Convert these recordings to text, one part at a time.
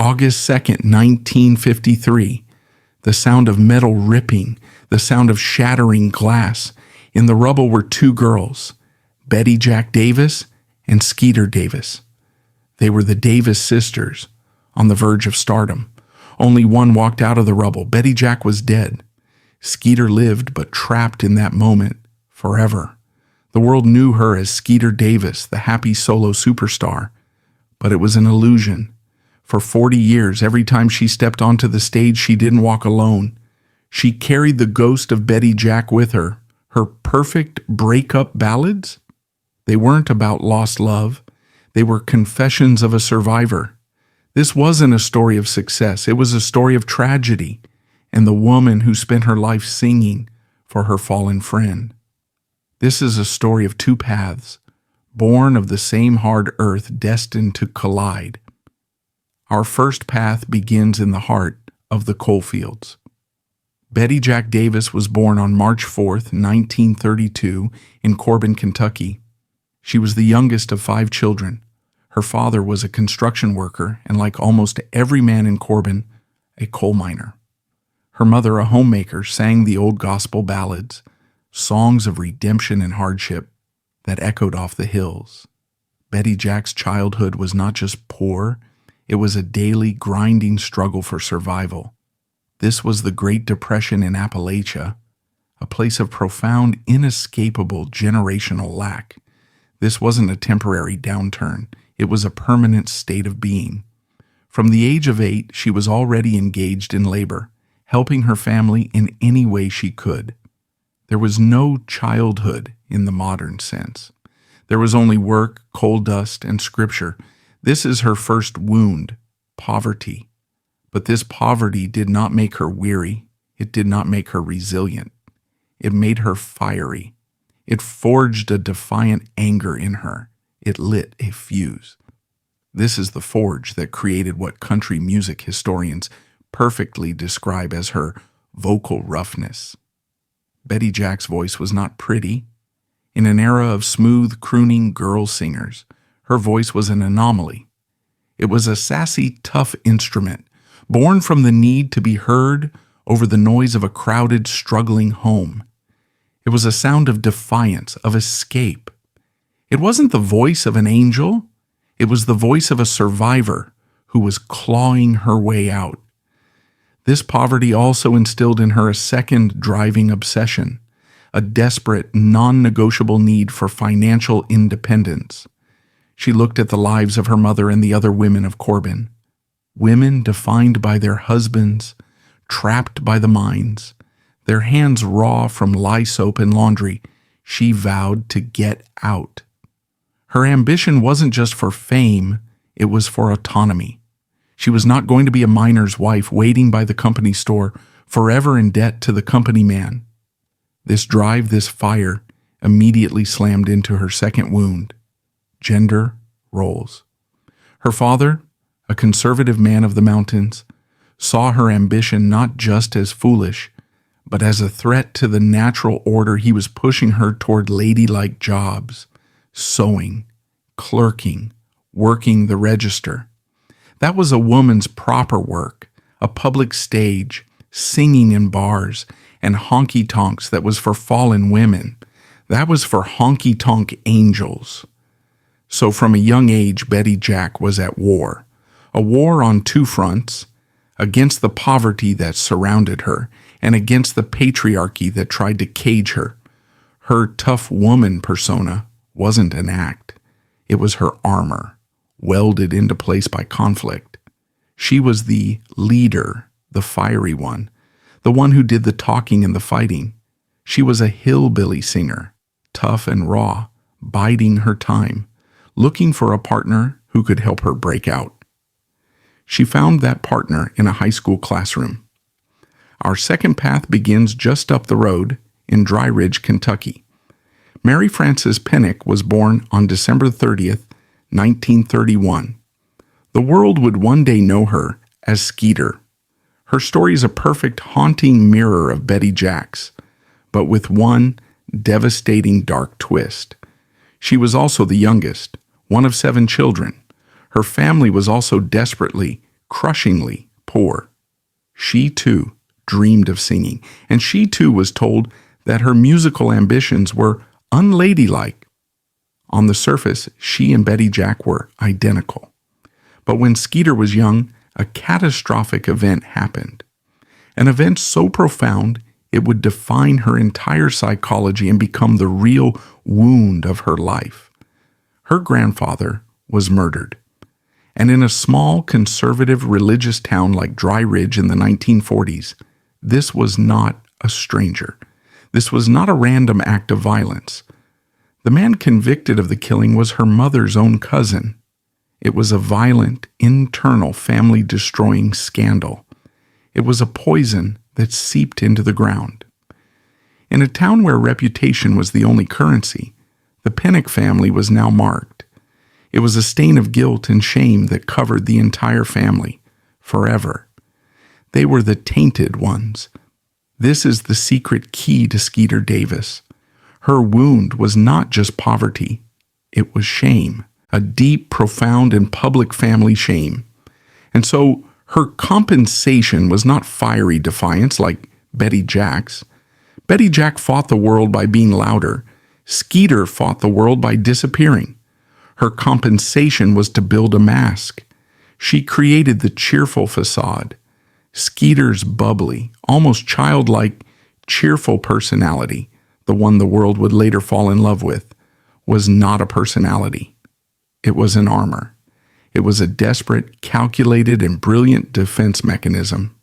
August 2nd, 1953. The sound of metal ripping, the sound of shattering glass. In the rubble were two girls, Betty Jack Davis and Skeeter Davis. They were the Davis sisters, on the verge of stardom. Only one walked out of the rubble. Betty Jack was dead. Skeeter lived, but trapped in that moment forever. The world knew her as Skeeter Davis, the happy solo superstar. But it was an illusion. For 40 years, every time she stepped onto the stage, she didn't walk alone. She carried the ghost of Betty Jack with her. Her perfect breakup ballads? They weren't about lost love. They were confessions of a survivor. This wasn't a story of success. It was a story of tragedy and the woman who spent her life singing for her fallen friend. This is a story of two paths, born of the same hard earth, destined to collide. Our first path begins in the heart of the coalfields. Betty Jack Davis was born on March 4th, 1932, in Corbin, Kentucky. She was the youngest of 5 children. Her father was a construction worker and, like almost every man in Corbin, a coal miner. Her mother, a homemaker, sang the old gospel ballads, songs of redemption and hardship that echoed off the hills. Betty Jack's childhood was not just poor, it was a daily grinding struggle for survival. This was the Great Depression in Appalachia, a place of profound, inescapable generational lack. This wasn't a temporary downturn. It was a permanent state of being. From the age of 8, she was already engaged in labor, helping her family in any way she could. There was no childhood in the modern sense. There was only work, coal dust, and scripture. This is her first wound, poverty. But this poverty did not make her weary. It did not make her resilient. It made her fiery. It forged a defiant anger in her. It lit a fuse. This is the forge that created what country music historians perfectly describe as her vocal roughness. Betty Jack's voice was not pretty. In an era of smooth, crooning girl singers, her voice was an anomaly. It was a sassy, tough instrument, born from the need to be heard over the noise of a crowded, struggling home. It was a sound of defiance, of escape. It wasn't the voice of an angel. It was the voice of a survivor who was clawing her way out. This poverty also instilled in her a second driving obsession, a desperate, non-negotiable need for financial independence. She looked at the lives of her mother and the other women of Corbin. Women defined by their husbands, trapped by the mines, their hands raw from lye soap and laundry. She vowed to get out. Her ambition wasn't just for fame, it was for autonomy. She was not going to be a miner's wife waiting by the company store, forever in debt to the company man. This drive, this fire, immediately slammed into her second wound: gender roles. Her father, a conservative man of the mountains, saw her ambition not just as foolish, but as a threat to the natural order. He was pushing her toward ladylike jobs, sewing, clerking, working the register. That was a woman's proper work, a public stage, singing in bars, and honky-tonks that was for fallen women. That was for honky-tonk angels. So from a young age, Betty Jack was at war. A war on 2 fronts, against the poverty that surrounded her and against the patriarchy that tried to cage her. Her tough woman persona wasn't an act. It was her armor, welded into place by conflict. She was the leader, the fiery one, the one who did the talking and the fighting. She was a hillbilly singer, tough and raw, biding her time, looking for a partner who could help her break out. She found that partner in a high school classroom. Our second path begins just up the road in Dry Ridge, Kentucky. Mary Frances Pennock was born on December 30th, 1931. The world would one day know her as Skeeter. Her story is a perfect, haunting mirror of Betty Jack's, but with one devastating dark twist. She was also the youngest, one of 7 children. Her family was also desperately crushingly poor. She too dreamed of singing, and she too was told that her musical ambitions were unladylike. On the surface, she and Betty Jack were identical. But when Skeeter was young, a catastrophic event happened. An event so profound it would define her entire psychology and become the real wound of her life. Her grandfather was murdered. And in a small, conservative religious town like Dry Ridge in the 1940s, this was not a stranger. This was not a random act of violence. The man convicted of the killing was her mother's own cousin. It was a violent, internal, family-destroying scandal. It was a poison that seeped into the ground. In a town where reputation was the only currency, the Pinnock family was now marked. It was a stain of guilt and shame that covered the entire family, forever. They were the tainted ones. This is the secret key to Skeeter Davis. Her wound was not just poverty, it was shame, a deep, profound, and public family shame. And so her compensation was not fiery defiance like Betty Jack's. Betty Jack fought the world by being louder. Skeeter fought the world by disappearing. Her compensation was to build a mask. She created the cheerful facade. Skeeter's bubbly, almost childlike, cheerful personality, the one the world would later fall in love with, was not a personality. It was an armor. It was a desperate, calculated, and brilliant defense mechanism.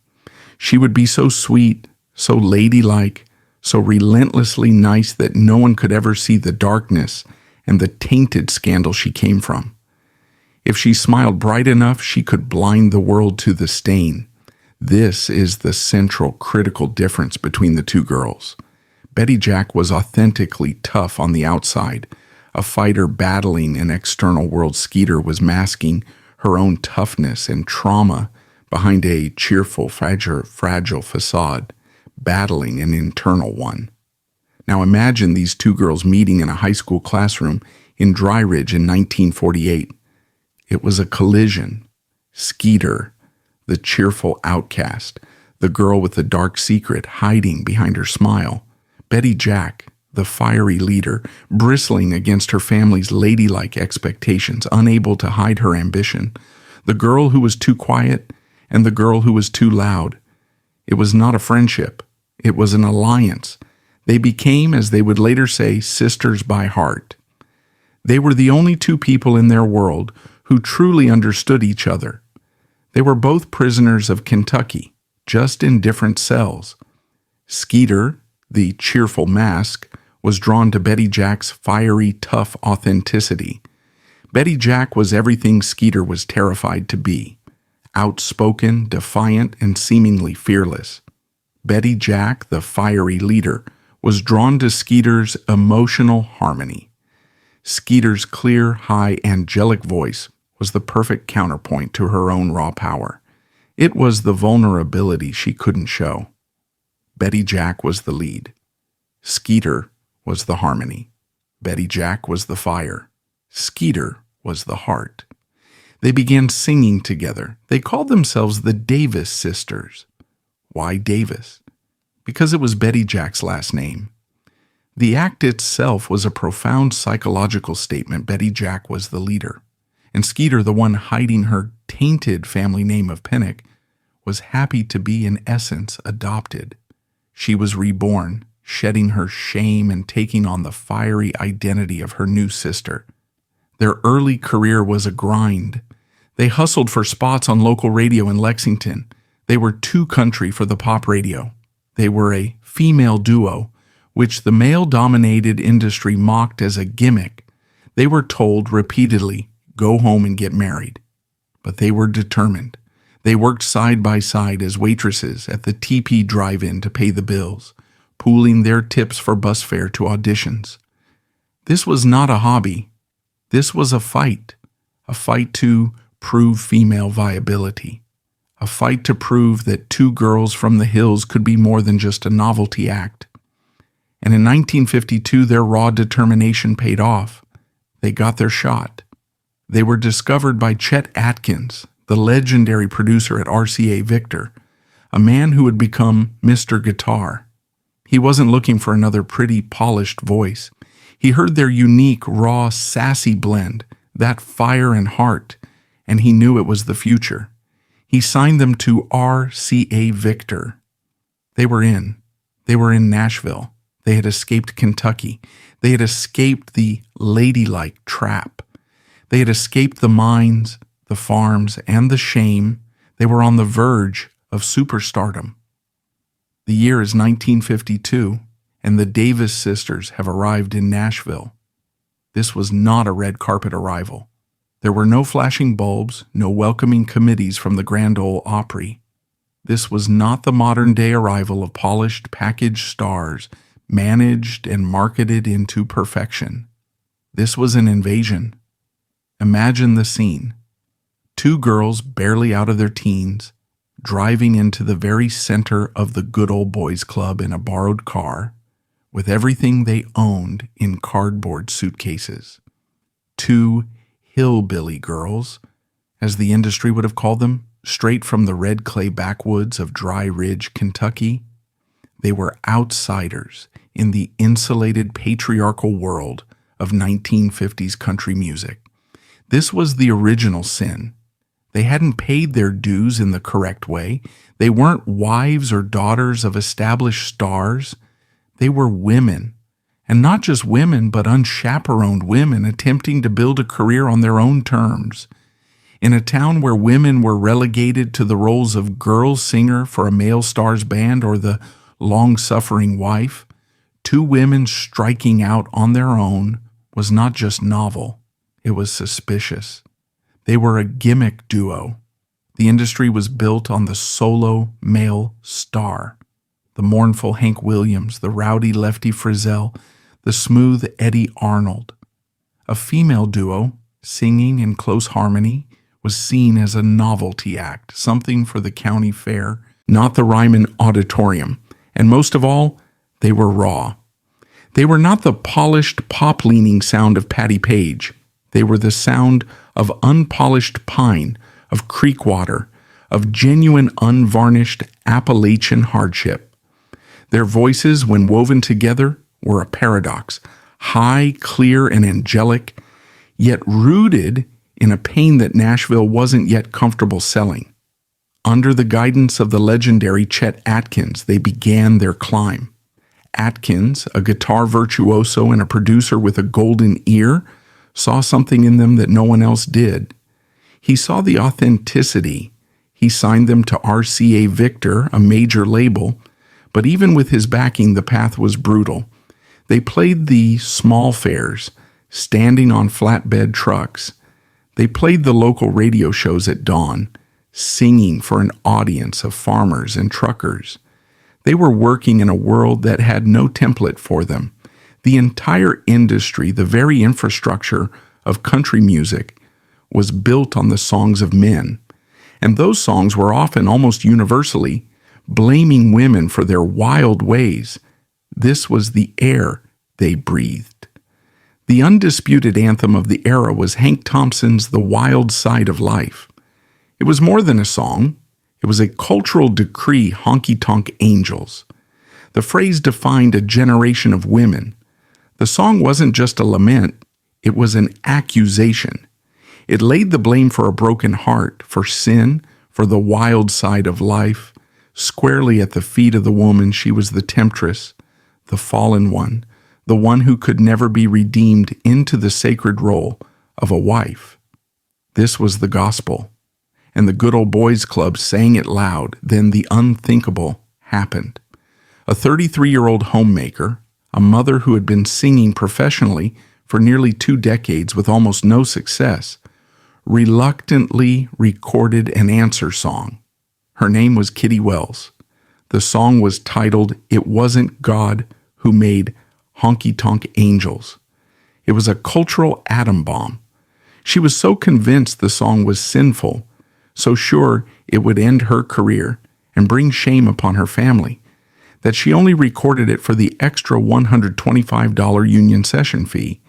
She would be so sweet, so ladylike, so relentlessly nice that no one could ever see the darkness and the tainted scandal she came from. If she smiled bright enough, she could blind the world to the stain. This is the central, critical difference between the two girls. Betty Jack was authentically tough on the outside, a fighter battling an external world. Skeeter was masking her own toughness and trauma behind a cheerful, fragile facade, battling an internal one. Now imagine these two girls meeting in a high school classroom in Dry Ridge in 1948. It was a collision. Skeeter, the cheerful outcast, the girl with the dark secret hiding behind her smile. Betty Jack, the fiery leader, bristling against her family's ladylike expectations, unable to hide her ambition. The girl who was too quiet and the girl who was too loud. It was not a friendship. It was an alliance. They became, as they would later say, sisters by heart. They were the only two people in their world who truly understood each other. They were both prisoners of Kentucky, just in different cells. Skeeter, the cheerful mask, was drawn to Betty Jack's fiery, tough authenticity. Betty Jack was everything Skeeter was terrified to be: outspoken, defiant, and seemingly fearless. Betty Jack, the fiery leader, was drawn to Skeeter's emotional harmony. Skeeter's clear, high, angelic voice was the perfect counterpoint to her own raw power. It was the vulnerability she couldn't show. Betty Jack was the lead. Skeeter was the harmony. Betty Jack was the fire. Skeeter was the heart. They began singing together. They called themselves the Davis sisters. Why Davis? Because it was Betty Jack's last name. The act itself was a profound psychological statement. Betty Jack was the leader, and Skeeter, the one hiding her tainted family name of Pinnock, was happy to be in essence adopted. She was reborn, shedding her shame and taking on the fiery identity of her new sister. Their early career was a grind. They hustled for spots on local radio in Lexington. They were too country for the pop radio. They were a female duo, which the male-dominated industry mocked as a gimmick. They were told repeatedly, "Go home and get married." But they were determined. They worked side by side as waitresses at the TP drive-in to pay the bills, pooling their tips for bus fare to auditions. This was not a hobby. This was a fight to prove female viability. A fight to prove that two girls from the hills could be more than just a novelty act. And in 1952, their raw determination paid off. They got their shot. They were discovered by Chet Atkins, the legendary producer at RCA Victor, a man who would become Mr. Guitar. He wasn't looking for another pretty, polished voice. He heard their unique, raw, sassy blend, that fire and heart, and he knew it was the future. He signed them to RCA Victor. They were in. They were in Nashville. They had escaped Kentucky. They had escaped the ladylike trap. They had escaped the mines, the farms, and the shame. They were on the verge of superstardom. The year is 1952, and the Davis sisters have arrived in Nashville. This was not a red carpet arrival. There were no flashing bulbs, no welcoming committees from the Grand Ole Opry. This was not the modern-day arrival of polished, packaged stars, managed and marketed into perfection. This was an invasion. Imagine the scene. Two girls barely out of their teens, driving into the very center of the Good Old Boys Club in a borrowed car, with everything they owned in cardboard suitcases. Two hillbilly girls, as the industry would have called them, straight from the red clay backwoods of Dry Ridge, Kentucky. They were outsiders in the insulated patriarchal world of 1950s country music. This was the original sin. They hadn't paid their dues in the correct way. They weren't wives or daughters of established stars. They were women. And not just women, but unchaperoned women attempting to build a career on their own terms. In a town where women were relegated to the roles of girl singer for a male star's band or the long-suffering wife, two women striking out on their own was not just novel, it was suspicious. They were a gimmick duo. The industry was built on the solo male star. The mournful Hank Williams, the rowdy Lefty Frizzell, the smooth Eddie Arnold. A female duo, singing in close harmony, was seen as a novelty act, something for the county fair, not the Ryman Auditorium. And most of all, they were raw. They were not the polished, pop-leaning sound of Patti Page. They were the sound of unpolished pine, of creek water, of genuine, unvarnished Appalachian hardship. Their voices, when woven together, were a paradox, high, clear, and angelic, yet rooted in a pain that Nashville wasn't yet comfortable selling. Under the guidance of the legendary Chet Atkins, they began their climb. Atkins, a guitar virtuoso and a producer with a golden ear, saw something in them that no one else did. He saw the authenticity. He signed them to RCA Victor, a major label, but even with his backing, the path was brutal. They played the small fairs, standing on flatbed trucks. They played the local radio shows at dawn, singing for an audience of farmers and truckers. They were working in a world that had no template for them. The entire industry, the very infrastructure of country music, was built on the songs of men. And those songs were often, almost universally, blaming women for their wild ways. This was the air they breathed. The undisputed anthem of the era was Hank Thompson's The Wild Side of Life. It was more than a song. It was a cultural decree, honky-tonk angels. The phrase defined a generation of women. The song wasn't just a lament, it was an accusation. It laid the blame for a broken heart, for sin, for the wild side of life, squarely at the feet of the woman. She was the temptress, the fallen one, the one who could never be redeemed into the sacred role of a wife. This was the gospel, and the Good Old Boys Club sang it loud. Then the unthinkable happened. A 33-year-old homemaker, a mother who had been singing professionally for nearly 2 decades with almost no success, reluctantly recorded an answer song. Her name was Kitty Wells. The song was titled It Wasn't God Who Made Honky-Tonk Angels. It was a cultural atom bomb. She was so convinced the song was sinful, so sure it would end her career and bring shame upon her family, that she only recorded it for the extra $125 union session fee.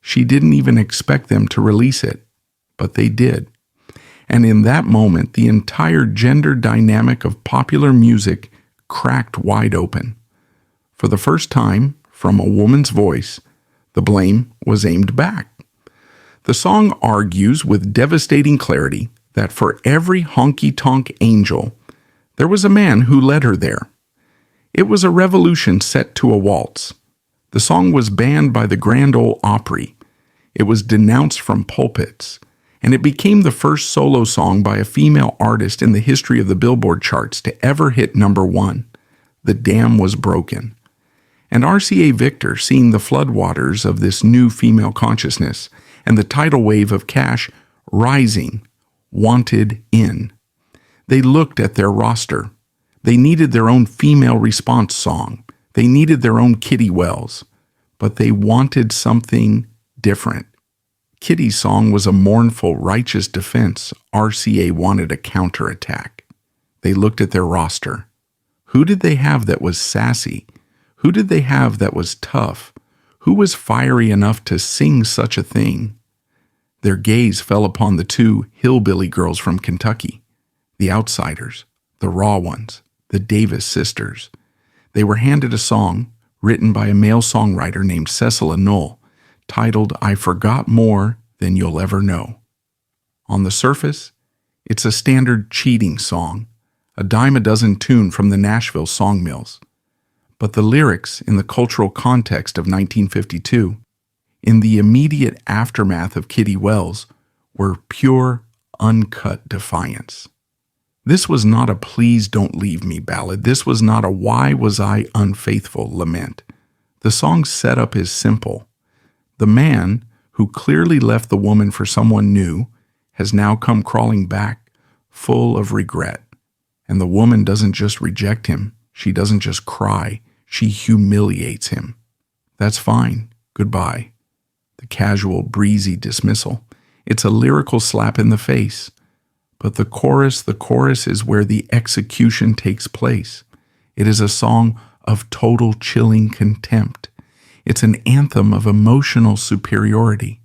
She didn't even expect them to release it, but they did. And in that moment, the entire gender dynamic of popular music cracked wide open. For the first time, from a woman's voice, the blame was aimed back. The song argues with devastating clarity that for every honky-tonk angel, there was a man who led her there. It was a revolution set to a waltz. The song was banned by the Grand Ole Opry. It was denounced from pulpits, and it became the first solo song by a female artist in the history of the Billboard charts to ever hit #1. The dam was broken. And RCA Victor, seeing the floodwaters of this new female consciousness and the tidal wave of cash rising, wanted in. They looked at their roster. They needed their own female response song. They needed their own Kitty Wells. But they wanted something different. Kitty's song was a mournful, righteous defense. RCA wanted a counterattack. They looked at their roster. Who did they have that was sassy? Who did they have that was tough? Who was fiery enough to sing such a thing? Their gaze fell upon the two hillbilly girls from Kentucky, the outsiders, the raw ones, the Davis sisters. They were handed a song written by a male songwriter named Cecil Null, titled I Forgot More Than You'll Ever Know. On the surface, it's a standard cheating song, a dime-a-dozen tune from the Nashville songmills. But the lyrics, in the cultural context of 1952, in the immediate aftermath of Kitty Wells, were pure, uncut defiance. This was not a please don't leave me ballad. This was not a why was I unfaithful lament. The song's setup is simple. The man, who clearly left the woman for someone new, has now come crawling back, full of regret. And the woman doesn't just reject him. She doesn't just cry. She humiliates him. That's fine. Goodbye. The casual, breezy dismissal. It's a lyrical slap in the face. But the chorus is where the execution takes place. It is a song of total chilling contempt. It's an anthem of emotional superiority.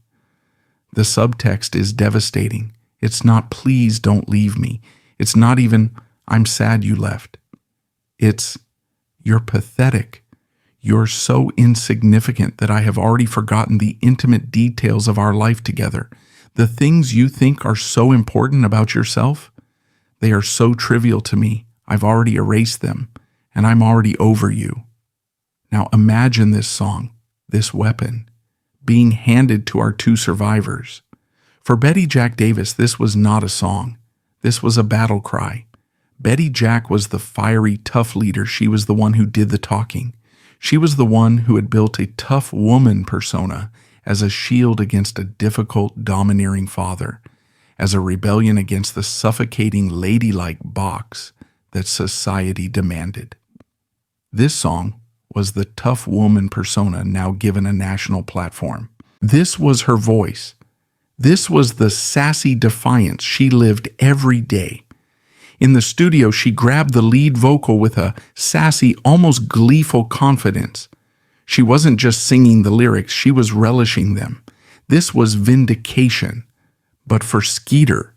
The subtext is devastating. It's not please don't leave me. It's not even I'm sad you left. It's you're pathetic. You're so insignificant that I have already forgotten the intimate details of our life together. The things you think are so important about yourself, they are so trivial to me. I've already erased them, and I'm already over you. Now imagine this song, this weapon, being handed to our two survivors. For Betty Jack Davis, this was not a song. This was a battle cry. Betty Jack was the fiery, tough leader. She was the one who did the talking. She was the one who had built a tough woman persona as a shield against a difficult, domineering father, as a rebellion against the suffocating, ladylike box that society demanded. This song was the tough woman persona now given a national platform. This was her voice. This was the sassy defiance she lived every day. In the studio, she grabbed the lead vocal with a sassy, almost gleeful confidence. She wasn't just singing the lyrics, she was relishing them. This was vindication. But for Skeeter,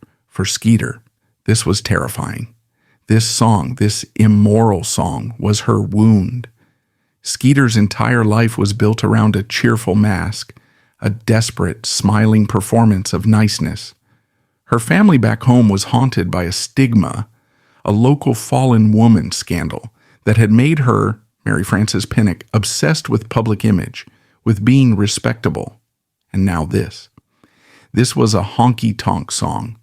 this was terrifying. This song, this immoral song, was her wound. Skeeter's entire life was built around a cheerful mask, a desperate, smiling performance of niceness. Her family back home was haunted by a stigma, a local fallen woman scandal that had made her, Mary Frances Pinnock, obsessed with public image, with being respectable. And now this. This was a honky-tonk song.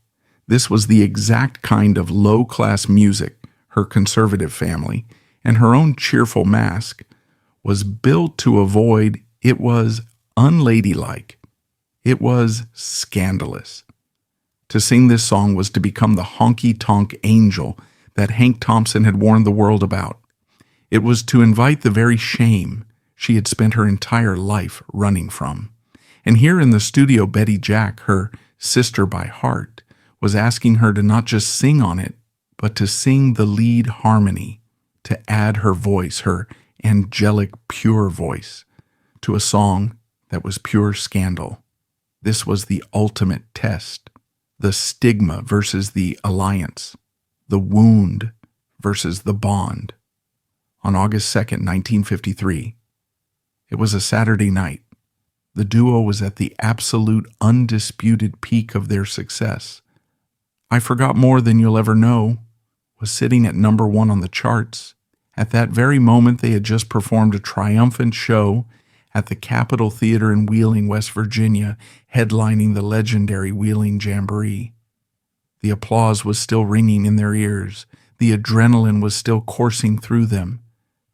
This was the exact kind of low-class music her conservative family and her own cheerful mask was built to avoid. It was unladylike. It was scandalous. To sing this song was to become the honky-tonk angel that Hank Thompson had warned the world about. It was to invite the very shame she had spent her entire life running from. And here in the studio, Betty Jack, her sister by heart, was asking her to not just sing on it, but to sing the lead harmony, to add her voice, her angelic, pure voice, to a song that was pure scandal. This was the ultimate test the stigma versus the alliance, the wound versus the bond. On August 2nd, 1953, it was a Saturday night. The duo was at the absolute undisputed peak of their success. I Forgot More Than You'll Ever Know was sitting at number 1 on the charts. At that very moment, they had just performed a triumphant show at the Capitol Theater in Wheeling, West Virginia, headlining the legendary Wheeling Jamboree. The applause was still ringing in their ears. The adrenaline was still coursing through them.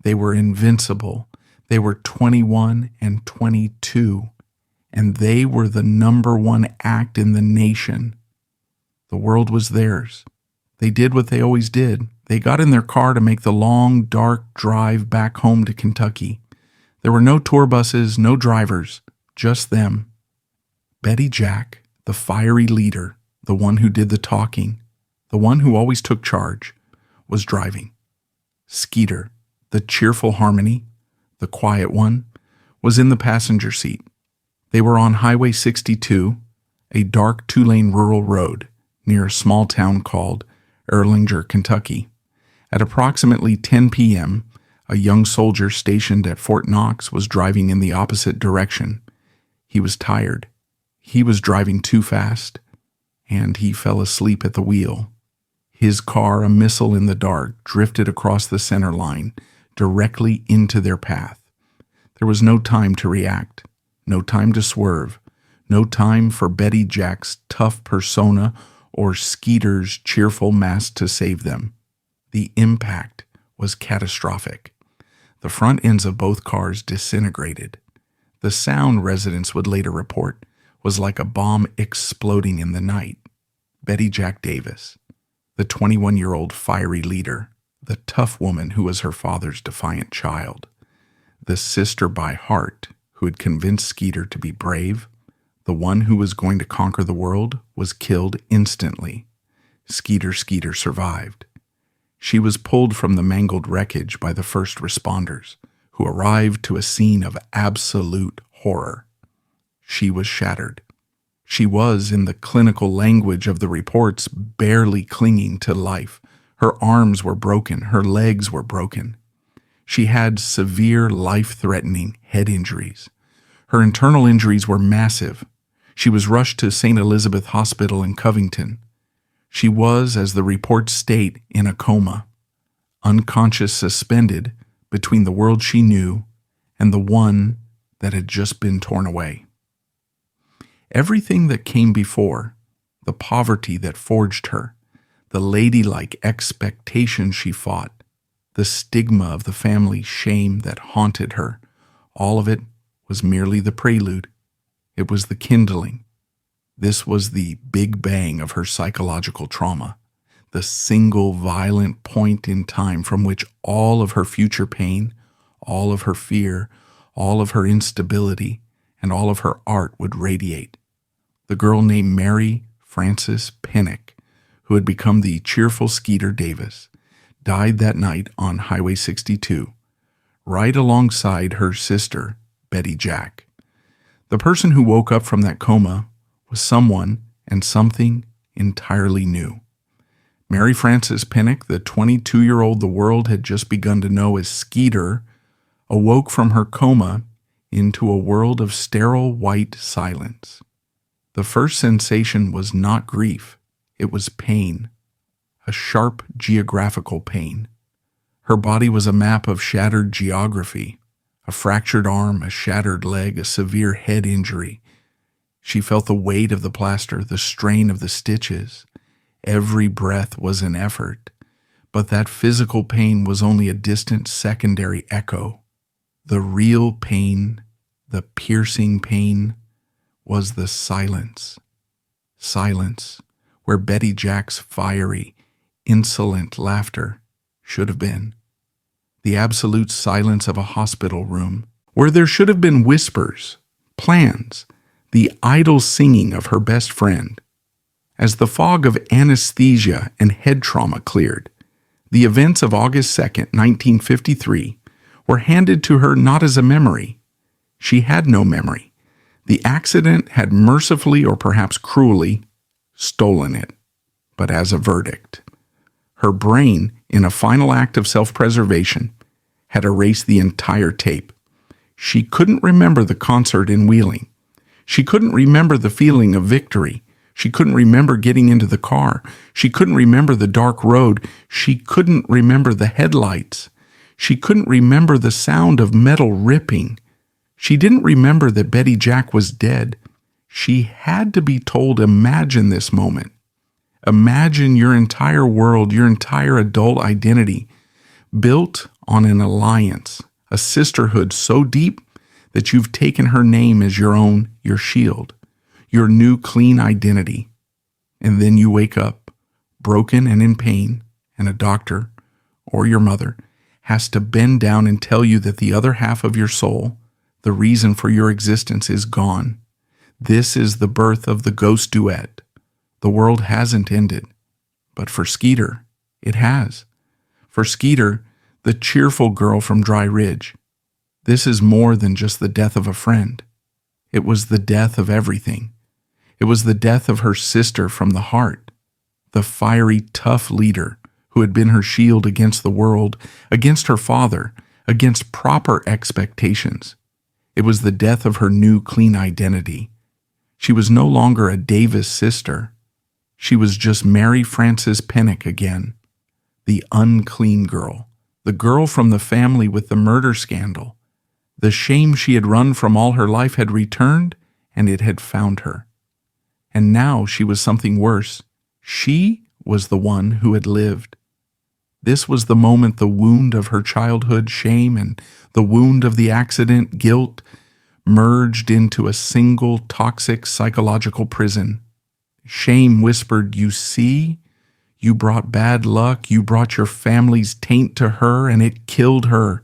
They were invincible. They were 21 and 22, and they were the number 1 act in the nation. The world was theirs. They did what they always did. They got in their car to make the long, dark drive back home to Kentucky. There were no tour buses, no drivers, just them. Betty Jack, the fiery leader, the one who did the talking, the one who always took charge, was driving. Skeeter, the cheerful harmony, the quiet one, was in the passenger seat. They were on Highway 62, a dark 2-lane rural road near a small town called Erlanger, Kentucky. At approximately 10 p.m., a young soldier stationed at Fort Knox was driving in the opposite direction. He was tired. He was driving too fast, and he fell asleep at the wheel. His car, a missile in the dark, drifted across the center line, directly into their path. There was no time to react, no time to swerve, no time for Betty Jack's tough persona or Skeeter's cheerful mask to save them. The impact was catastrophic. The front ends of both cars disintegrated. The sound, residents would later report, was like a bomb exploding in the night. Betty Jack Davis, the 21-year-old fiery leader, the tough woman who was her father's defiant child, the sister by heart who had convinced Skeeter to be brave, the one who was going to conquer the world, was killed instantly. Skeeter survived. She was pulled from the mangled wreckage by the first responders, who arrived to a scene of absolute horror. She was shattered. She was, in the clinical language of the reports, barely clinging to life. Her arms were broken. Her legs were broken. She had severe, life-threatening head injuries. Her internal injuries were massive. She was rushed to St. Elizabeth Hospital in Covington. She was, as the reports state, in a coma, unconscious, suspended between the world she knew and the one that had just been torn away. Everything that came before, the poverty that forged her, the ladylike expectations she fought, the stigma of the family shame that haunted her, all of it was merely the prelude. It was the kindling. This was the big bang of her psychological trauma, the single violent point in time from which all of her future pain, all of her fear, all of her instability, and all of her art would radiate. The girl named Mary Frances Pinnock, who had become the cheerful Skeeter Davis, died that night on Highway 62, right alongside her sister, Betty Jack. The person who woke up from that coma was someone and something entirely new. Mary Frances Pinnock, the 22-year-old the world had just begun to know as Skeeter, awoke from her coma into a world of sterile white silence. The first sensation was not grief, it was pain, a sharp geographical pain. Her body was a map of shattered geography, a fractured arm, a shattered leg, a severe head injury. She felt the weight of the plaster, the strain of the stitches. Every breath was an effort, but that physical pain was only a distant secondary echo. The real pain, the piercing pain, was the silence. Silence, where Betty Jack's fiery, insolent laughter should have been. The absolute silence of a hospital room, where there should have been whispers, plans, the idle singing of her best friend. As the fog of anesthesia and head trauma cleared, the events of August 2nd, 1953, were handed to her not as a memory. She had no memory. The accident had mercifully or perhaps cruelly stolen it, but as a verdict. Her brain, in a final act of self-preservation, had erased the entire tape. She couldn't remember the concert in Wheeling. She couldn't remember the feeling of victory. She couldn't remember getting into the car. She couldn't remember the dark road. She couldn't remember the headlights. She couldn't remember the sound of metal ripping. She didn't remember that Betty Jack was dead. She had to be told, imagine this moment. Imagine your entire world, your entire adult identity, built on an alliance, a sisterhood so deep that you've taken her name as your own, your shield, your new clean identity. And then you wake up, broken and in pain, and a doctor, or your mother, has to bend down and tell you that the other half of your soul, the reason for your existence, is gone. This is the birth of the ghost duet. The world hasn't ended, but for Skeeter, it has. For Skeeter, the cheerful girl from Dry Ridge, this is more than just the death of a friend. It was the death of everything. It was the death of her sister from the heart, the fiery, tough leader who had been her shield against the world, against her father, against proper expectations. It was the death of her new, clean identity. She was no longer a Davis sister. She was just Mary Frances Pennock again, the unclean girl, the girl from the family with the murder scandal. The shame she had run from all her life had returned, and it had found her. And now she was something worse. She was the one who had lived. This was the moment the wound of her childhood shame and the wound of the accident guilt merged into a single toxic psychological prison. Shame whispered, "You see? You brought bad luck. You brought your family's taint to her, and it killed her."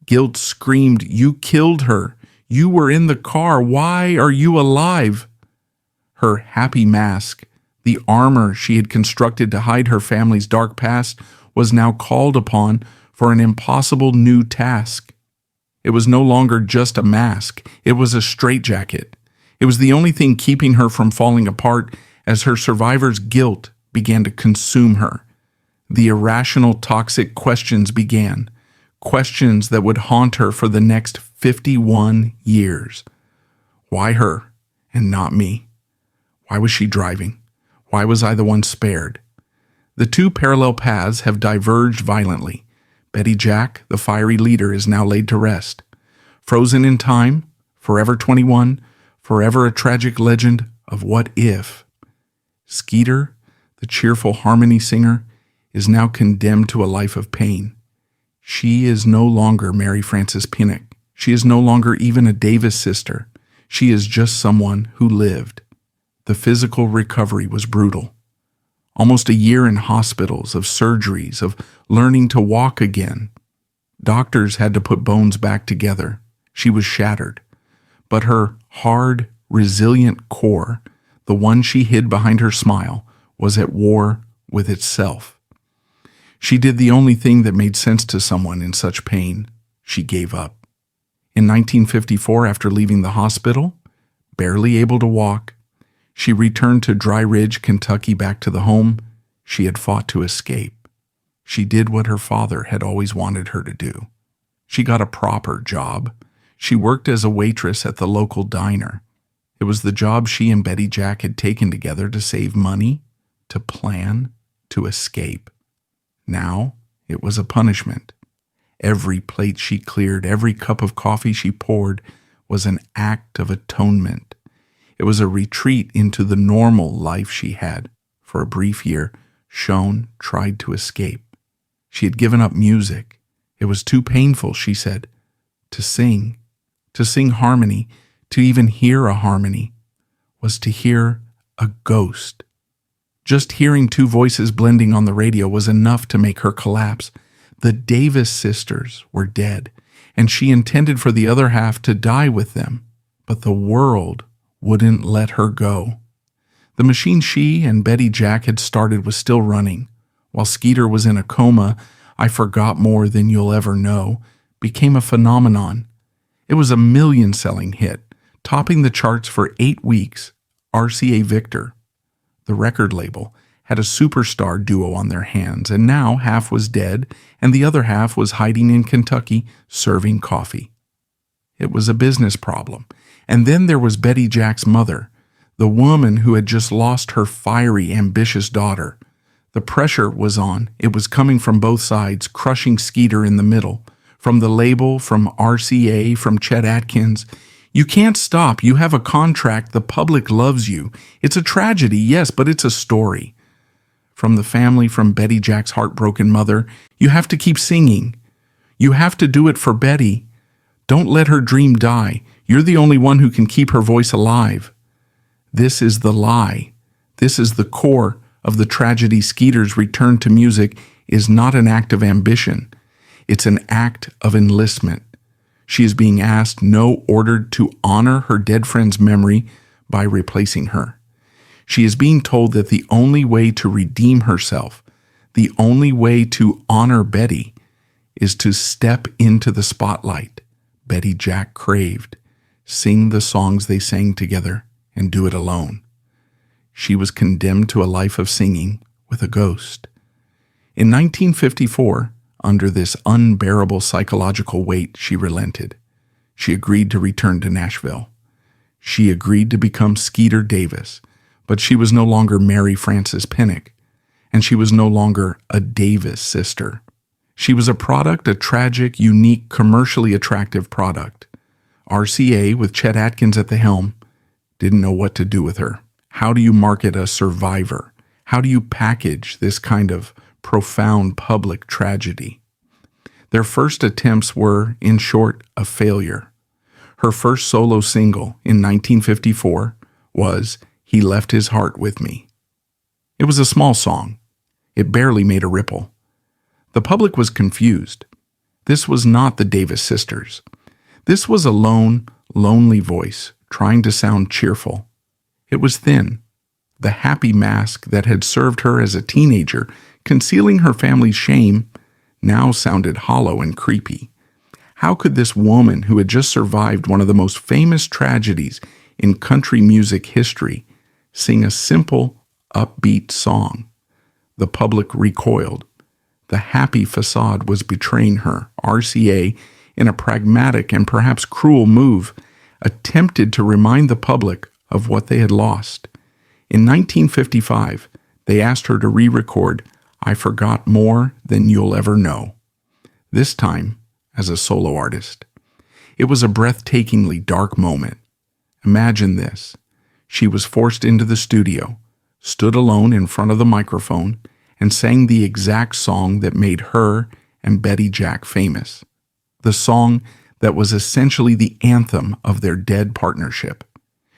Guilt screamed, "You killed her. You were in the car. Why are you alive?" Her happy mask, the armor she had constructed to hide her family's dark past, was now called upon for an impossible new task. It was no longer just a mask. It was a straitjacket. It was the only thing keeping her from falling apart as her survivor's guilt began to consume her. The irrational, toxic questions began. Questions that would haunt her for the next 51 years. Why her and not me? Why was she driving? Why was I the one spared? The two parallel paths have diverged violently. Betty Jack, the fiery leader, is now laid to rest. Frozen in time, forever 21, forever a tragic legend of what if. Skeeter, the cheerful harmony singer, is now condemned to a life of pain. She is no longer Mary Frances Pennock. She is no longer even a Davis sister. She is just someone who lived. The physical recovery was brutal. Almost a year in hospitals, of surgeries, of learning to walk again. Doctors had to put bones back together. She was shattered. But her hard, resilient core, the one she hid behind her smile, was at war with itself. She did the only thing that made sense to someone in such pain. She gave up. In 1954, after leaving the hospital, barely able to walk, she returned to Dry Ridge, Kentucky, back to the home she had fought to escape. She did what her father had always wanted her to do. She got a proper job. She worked as a waitress at the local diner. It was the job she and Betty Jack had taken together to save money, to plan, to escape. Now it was a punishment. Every plate she cleared, every cup of coffee she poured was an act of atonement. It was a retreat into the normal life she had, for a brief year, tried to escape. She had given up music. It was too painful, she said, to sing harmony, to even hear a harmony, was to hear a ghost. Just hearing two voices blending on the radio was enough to make her collapse. The Davis sisters were dead, and she intended for the other half to die with them, but the world wouldn't let her go. The machine she and Betty Jack had started was still running. While Skeeter was in a coma, I Forgot More Than You'll Ever Know became a phenomenon. It was a million-selling hit, topping the charts for 8 weeks, RCA Victor. The record label had a superstar duo on their hands, and now half was dead and the other half was hiding in Kentucky serving coffee. It was a business problem. And then there was Betty Jack's mother, the woman who had just lost her fiery, ambitious daughter. The pressure was on. It was coming from both sides, crushing Skeeter in the middle. From the label, from RCA, from Chet Atkins. You can't stop. You have a contract. The public loves you. It's a tragedy, yes, but it's a story. From the family, from Betty Jack's heartbroken mother, you have to keep singing. You have to do it for Betty. Don't let her dream die. You're the only one who can keep her voice alive. This is the lie. This is the core of the tragedy. Skeeter's return to music is not an act of ambition. It's an act of enlistment. She is being asked, no, ordered to honor her dead friend's memory by replacing her. She is being told that the only way to redeem herself, the only way to honor Betty, is to step into the spotlight Betty Jack craved, sing the songs they sang together, and do it alone. She was condemned to a life of singing with a ghost. In 1954, under this unbearable psychological weight, she relented. She agreed to return to Nashville. She agreed to become Skeeter Davis, but she was no longer Mary Frances Pinnock, and she was no longer a Davis sister. She was a product, a tragic, unique, commercially attractive product. RCA, with Chet Atkins at the helm, didn't know what to do with her. How do you market a survivor? How do you package this kind of profound public tragedy? Their first attempts were, in short, a failure. Her first solo single in 1954 was "He Left His Heart With Me." It was a small song. It barely made a ripple. The public was confused. This was not the Davis sisters. This was a lone, lonely voice trying to sound cheerful. It was thin. The happy mask that had served her as a teenager, concealing her family's shame, now sounded hollow and creepy. How could this woman who had just survived one of the most famous tragedies in country music history sing a simple, upbeat song? The public recoiled. The happy facade was betraying her. RCA, in a pragmatic and perhaps cruel move, attempted to remind the public of what they had lost. In 1955, they asked her to re-record "I Forgot More Than You'll Ever Know," this time as a solo artist. It was a breathtakingly dark moment. Imagine this. She was forced into the studio, stood alone in front of the microphone, and sang the exact song that made her and Betty Jack famous. The song that was essentially the anthem of their dead partnership.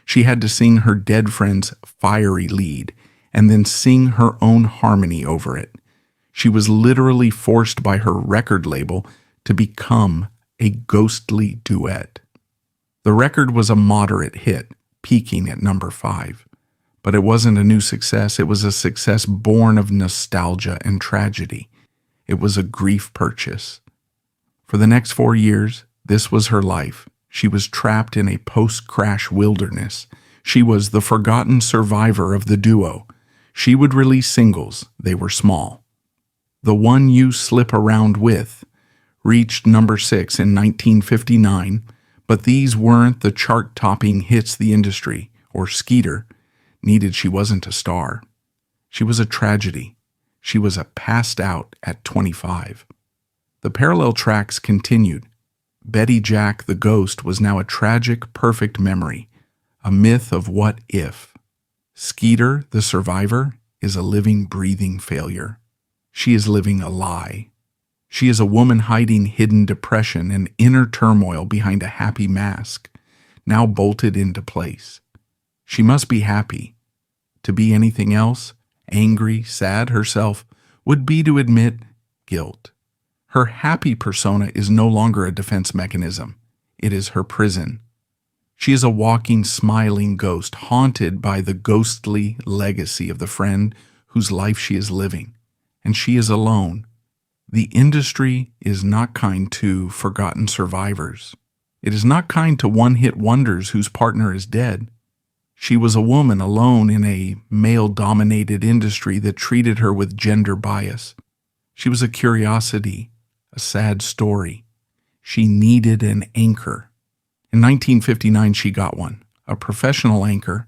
She had to sing her dead friend's fiery lead and then sing her own harmony over it. She was literally forced by her record label to become a ghostly duet. The record was a moderate hit, peaking at number 5. But it wasn't a new success. It was a success born of nostalgia and tragedy. It was a grief purchase. For the next 4 years, this was her life. She was trapped in a post-crash wilderness. She was the forgotten survivor of the duo. She would release singles. They were small. "The One You Slip Around With" reached number 6 in 1959, but these weren't the chart-topping hits the industry, or Skeeter, needed. She wasn't a star. She was a tragedy. She was a passed out at 25. The parallel tracks continued. Betty Jack, the ghost, was now a tragic, perfect memory, a myth of what if. Skeeter, the survivor, is a living, breathing failure. She is living a lie. She is a woman hiding hidden depression and inner turmoil behind a happy mask, now bolted into place. She must be happy. To be anything else, angry, sad herself, would be to admit guilt. Her happy persona is no longer a defense mechanism. It is her prison. She is a walking, smiling ghost, haunted by the ghostly legacy of the friend whose life she is living. And she is alone. The industry is not kind to forgotten survivors. It is not kind to one-hit wonders whose partner is dead. She was a woman alone in a male-dominated industry that treated her with gender bias. She was a curiosity, a sad story. She needed an anchor. In 1959, she got one, a professional anchor.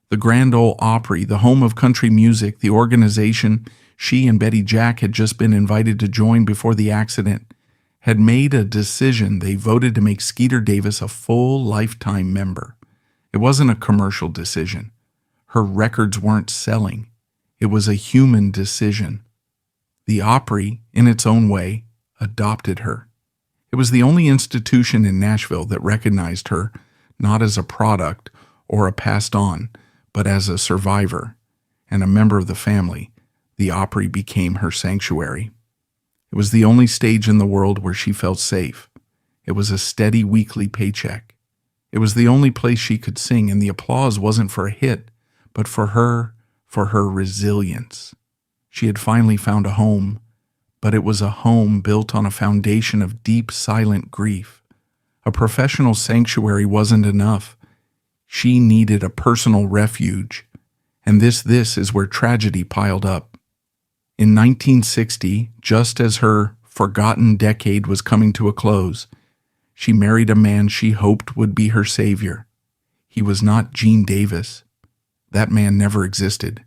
The Grand Ole Opry, the home of country music, the organization she and Betty Jack had just been invited to join before the accident, had made a decision. They voted to make Skeeter Davis a full lifetime member. It wasn't a commercial decision. Her records weren't selling. It was a human decision. The Opry, in its own way, adopted her. It was the only institution in Nashville that recognized her not as a product or a passed on, but as a survivor and a member of the family. The Opry became her sanctuary. It was the only stage in the world where she felt safe. It was a steady weekly paycheck. It was the only place she could sing, and the applause wasn't for a hit, but for her resilience. She had finally found a home, but it was a home built on a foundation of deep, silent grief. A professional sanctuary wasn't enough. She needed a personal refuge, and this is where tragedy piled up. In 1960, just as her forgotten decade was coming to a close, she married a man she hoped would be her savior. He was not Gene Davis. That man never existed.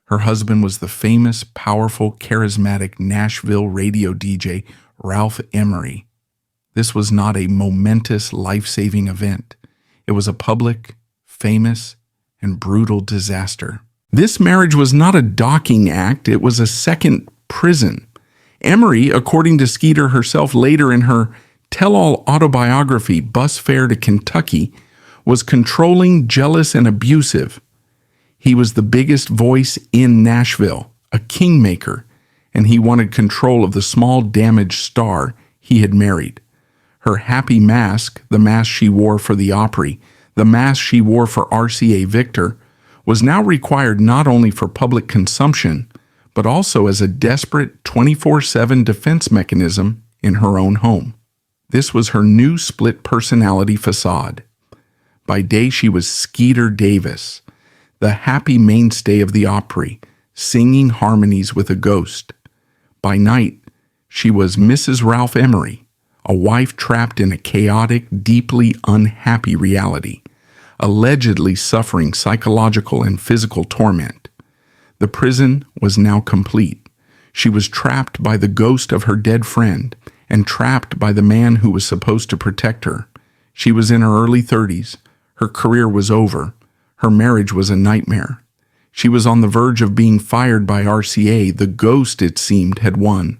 Her husband was the famous, powerful, charismatic Nashville radio DJ Ralph Emery. This was not a momentous, life-saving event. It was a public, famous, and brutal disaster. This marriage was not a docking act. It was a second prison. Emery, according to Skeeter herself later in her tell-all autobiography, Bus Fare to Kentucky, was controlling, jealous, and abusive. He was the biggest voice in Nashville, a kingmaker, and he wanted control of the small, damaged star he had married. Her happy mask, the mask she wore for the Opry, the mask she wore for RCA Victor, was now required not only for public consumption, but also as a desperate 24/7 defense mechanism in her own home. This was her new split personality facade. By day, she was Skeeter Davis, the happy mainstay of the Opry, singing harmonies with a ghost. By night, she was Mrs. Ralph Emery, a wife trapped in a chaotic, deeply unhappy reality, allegedly suffering psychological and physical torment. The prison was now complete. She was trapped by the ghost of her dead friend and trapped by the man who was supposed to protect her. She was in her early 30s. Her career was over. Her marriage was a nightmare. She was on the verge of being fired by RCA. The ghost, it seemed, had won.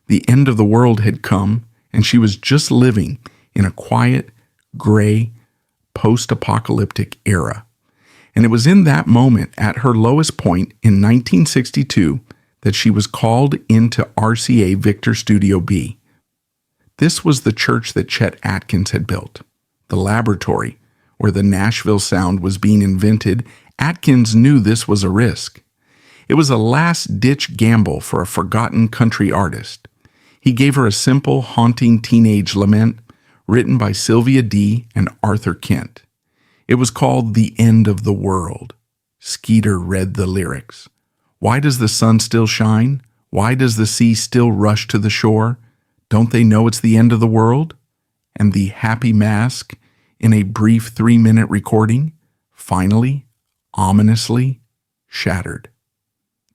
The end of the world had come, and she was just living in a quiet, gray, post-apocalyptic era. And it was in that moment, at her lowest point in 1962, that she was called into RCA Victor Studio B. This was the church that Chet Atkins had built, the laboratory where the Nashville sound was being invented. Atkins knew this was a risk. It was a last-ditch gamble for a forgotten country artist. He gave her a simple, haunting teenage lament written by Sylvia D. and Arthur Kent. It was called The End of the World. Skeeter read the lyrics. Why does the sun still shine? Why does the sea still rush to the shore? Don't they know it's the end of the world? And the happy mask, in a brief 3-minute recording, finally, ominously, shattered.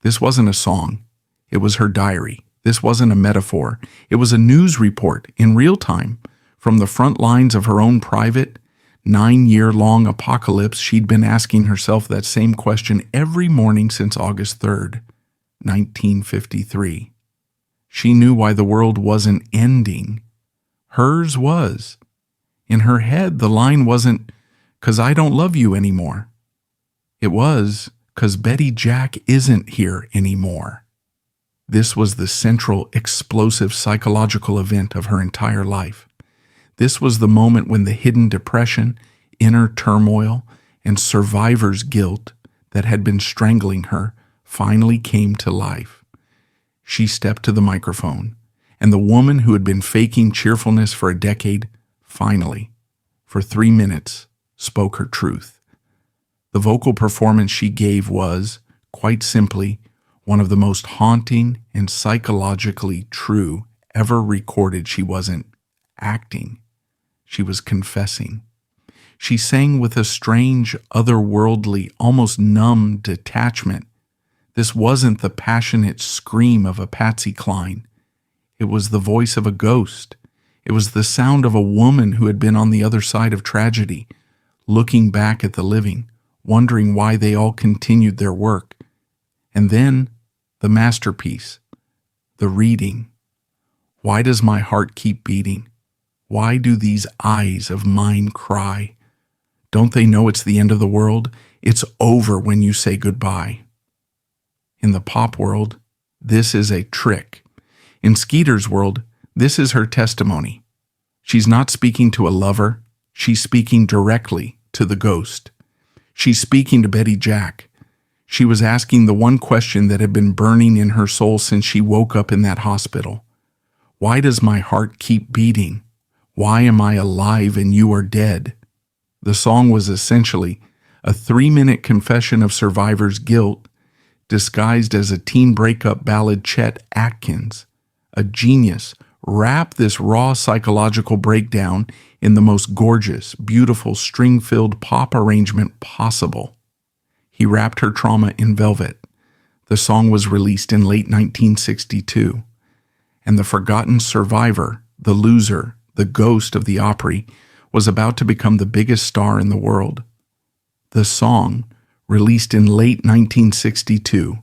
This wasn't a song. It was her diary. This wasn't a metaphor. It was a news report in real time from the front lines of her own private, 9-year-long apocalypse. She'd been asking herself that same question every morning since August 3rd, 1953. She knew why the world wasn't ending. Hers was. In her head, the line wasn't, "'Cause I don't love you anymore." It was, "'Cause Betty Jack isn't here anymore." This was the central, explosive psychological event of her entire life. This was the moment when the hidden depression, inner turmoil, and survivor's guilt that had been strangling her finally came to life. She stepped to the microphone, and the woman who had been faking cheerfulness for a decade finally, for 3 minutes, spoke her truth. The vocal performance she gave was, quite simply, one of the most haunting and psychologically true ever recorded. She wasn't acting, she was confessing. She sang with a strange, otherworldly, almost numb detachment. This wasn't the passionate scream of a Patsy Cline. It was the voice of a ghost. It was the sound of a woman who had been on the other side of tragedy, looking back at the living, wondering why they all continued their work. And then the masterpiece, the reading. Why does my heart keep beating? Why do these eyes of mine cry? Don't they know it's the end of the world? It's over when you say goodbye. In the pop world, this is a trick. In Skeeter's world, this is her testimony. She's not speaking to a lover. She's speaking directly to the ghost. She's speaking to Betty Jack. She was asking the one question that had been burning in her soul since she woke up in that hospital. Why does my heart keep beating? Why am I alive and you are dead? The song was essentially a 3-minute confession of survivor's guilt disguised as a teen breakup ballad. Chet Atkins, a genius, wrapped this raw psychological breakdown in the most gorgeous, beautiful, string-filled pop arrangement possible. He wrapped her trauma in velvet. The song was released in late 1962, and the forgotten survivor, the loser, the ghost of the Opry, was about to become the biggest star in the world. The song, released in late 1962,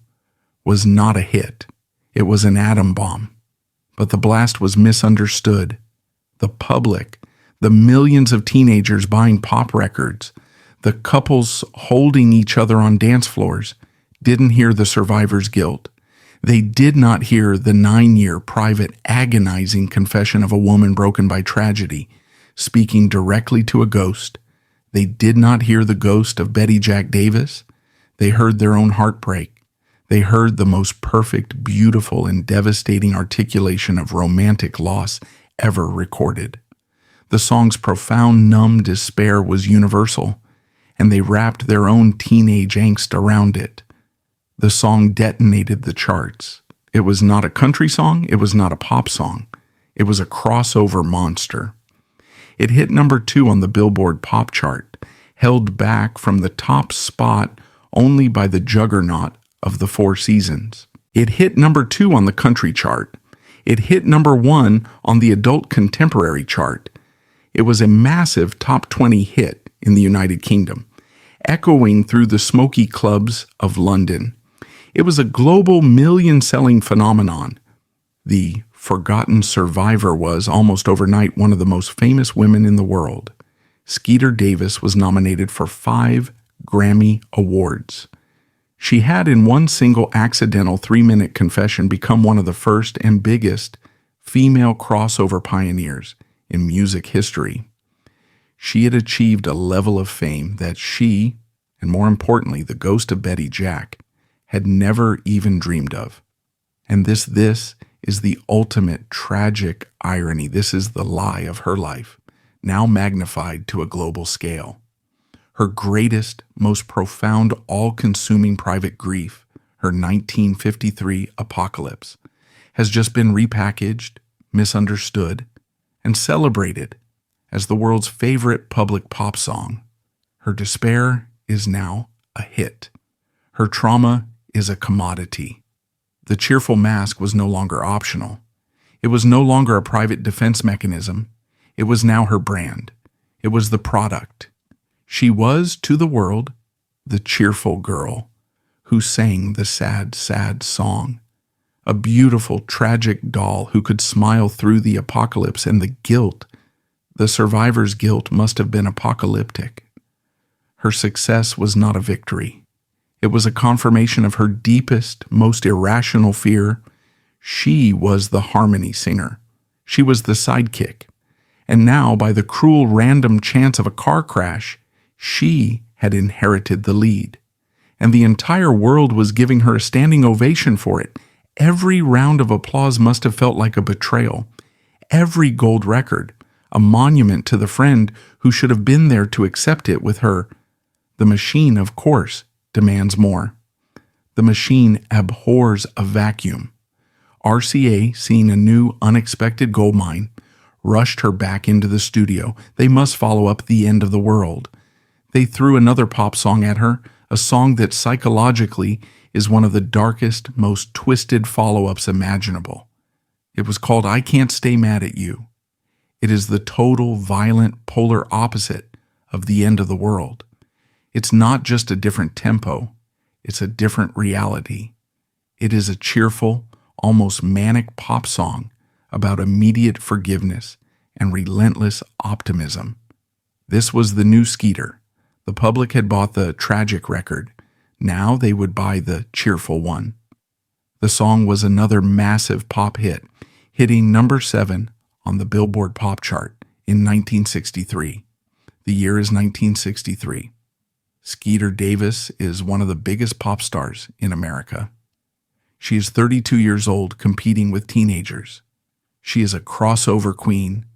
was not a hit. It was an atom bomb. But the blast was misunderstood. The public, the millions of teenagers buying pop records, the couples holding each other on dance floors, didn't hear the survivor's guilt. They did not hear the 9-year private agonizing confession of a woman broken by tragedy, speaking directly to a ghost. They did not hear the ghost of Betty Jack Davis. They heard their own heartbreak. They heard the most perfect, beautiful, and devastating articulation of romantic loss ever recorded. The song's profound, numb despair was universal, and they wrapped their own teenage angst around it. The song detonated the charts. It was not a country song. It was not a pop song. It was a crossover monster. It hit number 2 on the Billboard pop chart, held back from the top spot only by the juggernaut of the Four Seasons. It hit number 2 on the country chart. It hit number 1 on the adult contemporary chart. It was a massive top 20 hit in the United Kingdom, echoing through the smoky clubs of London. It was a global million-selling phenomenon. The forgotten survivor was, almost overnight, one of the most famous women in the world. Skeeter Davis was nominated for 5 Grammy Awards. She had, in one single accidental 3-minute confession, become one of the first and biggest female crossover pioneers in music history. She had achieved a level of fame that she, and more importantly, the ghost of Betty Jack, had never even dreamed of. And this is the ultimate tragic irony. This is the lie of her life, now magnified to a global scale. Her greatest, most profound, all-consuming private grief, her 1953 apocalypse, has just been repackaged, misunderstood, and celebrated as the world's favorite public pop song. Her despair is now a hit. Her trauma is a commodity. The cheerful mask was no longer optional. It was no longer a private defense mechanism. It was now her brand. It was the product. She was, to the world, the cheerful girl who sang the sad, sad song. A beautiful, tragic doll who could smile through the apocalypse and the guilt. The survivor's guilt must have been apocalyptic. Her success was not a victory. It was a confirmation of her deepest, most irrational fear. She was the harmony singer. She was the sidekick. And now, by the cruel random chance of a car crash, she had inherited the lead. And the entire world was giving her a standing ovation for it. Every round of applause must have felt like a betrayal. Every gold record, a monument to the friend who should have been there to accept it with her The machine, of course, demands more. The machine abhors a vacuum. RCA, seeing a new, unexpected gold mine, rushed her back into the studio. They must follow up The End of the World. They threw another pop song at her, a song that psychologically is one of the darkest, most twisted follow-ups imaginable. It was called I Can't Stay Mad at You. It is the total, violent, polar opposite of The End of the World. It's not just a different tempo, it's a different reality. It is a cheerful, almost manic pop song about immediate forgiveness and relentless optimism. This was the new Skeeter. The public had bought the tragic record. Now they would buy the cheerful one. The song was another massive pop hit, hitting number 7 on the Billboard Pop Chart in 1963. The year is 1963. Skeeter Davis is one of the biggest pop stars in America. She is 32 years old, competing with teenagers. She is a crossover queen.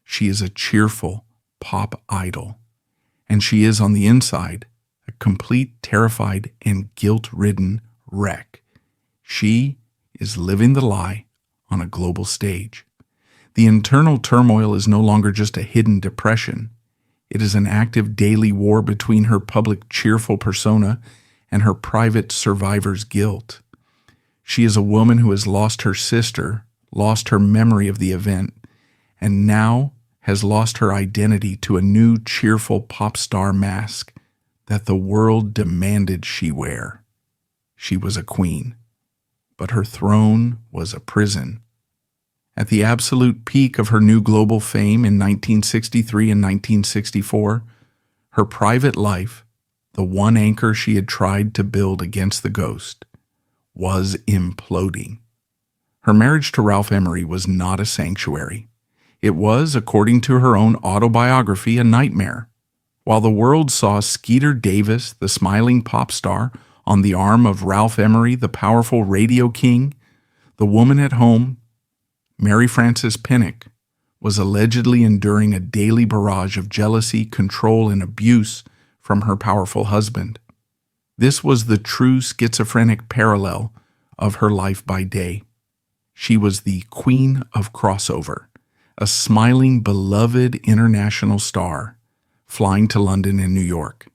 She is a cheerful pop idol. And she is, on the inside, a complete, terrified, and guilt-ridden wreck. She is living the lie on a global stage. The internal turmoil is no longer just a hidden depression. It is an active daily war between her public cheerful persona and her private survivor's guilt. She is a woman who has lost her sister, lost her memory of the event, and now has lost her identity to a new cheerful pop star mask that the world demanded she wear. She was a queen, but her throne was a prison. At the absolute peak of her new global fame in 1963 and 1964, her private life, the one anchor she had tried to build against the ghost, was imploding. Her marriage to Ralph Emery was not a sanctuary. It was, according to her own autobiography, a nightmare. While the world saw Skeeter Davis, the smiling pop star, on the arm of Ralph Emery, the powerful radio king, the woman at home, Mary Frances Pinnock, was allegedly enduring a daily barrage of jealousy, control, and abuse from her powerful husband. This was the true schizophrenic parallel of her life by day. She was the queen of crossover, a smiling, beloved international star, flying to London and New York.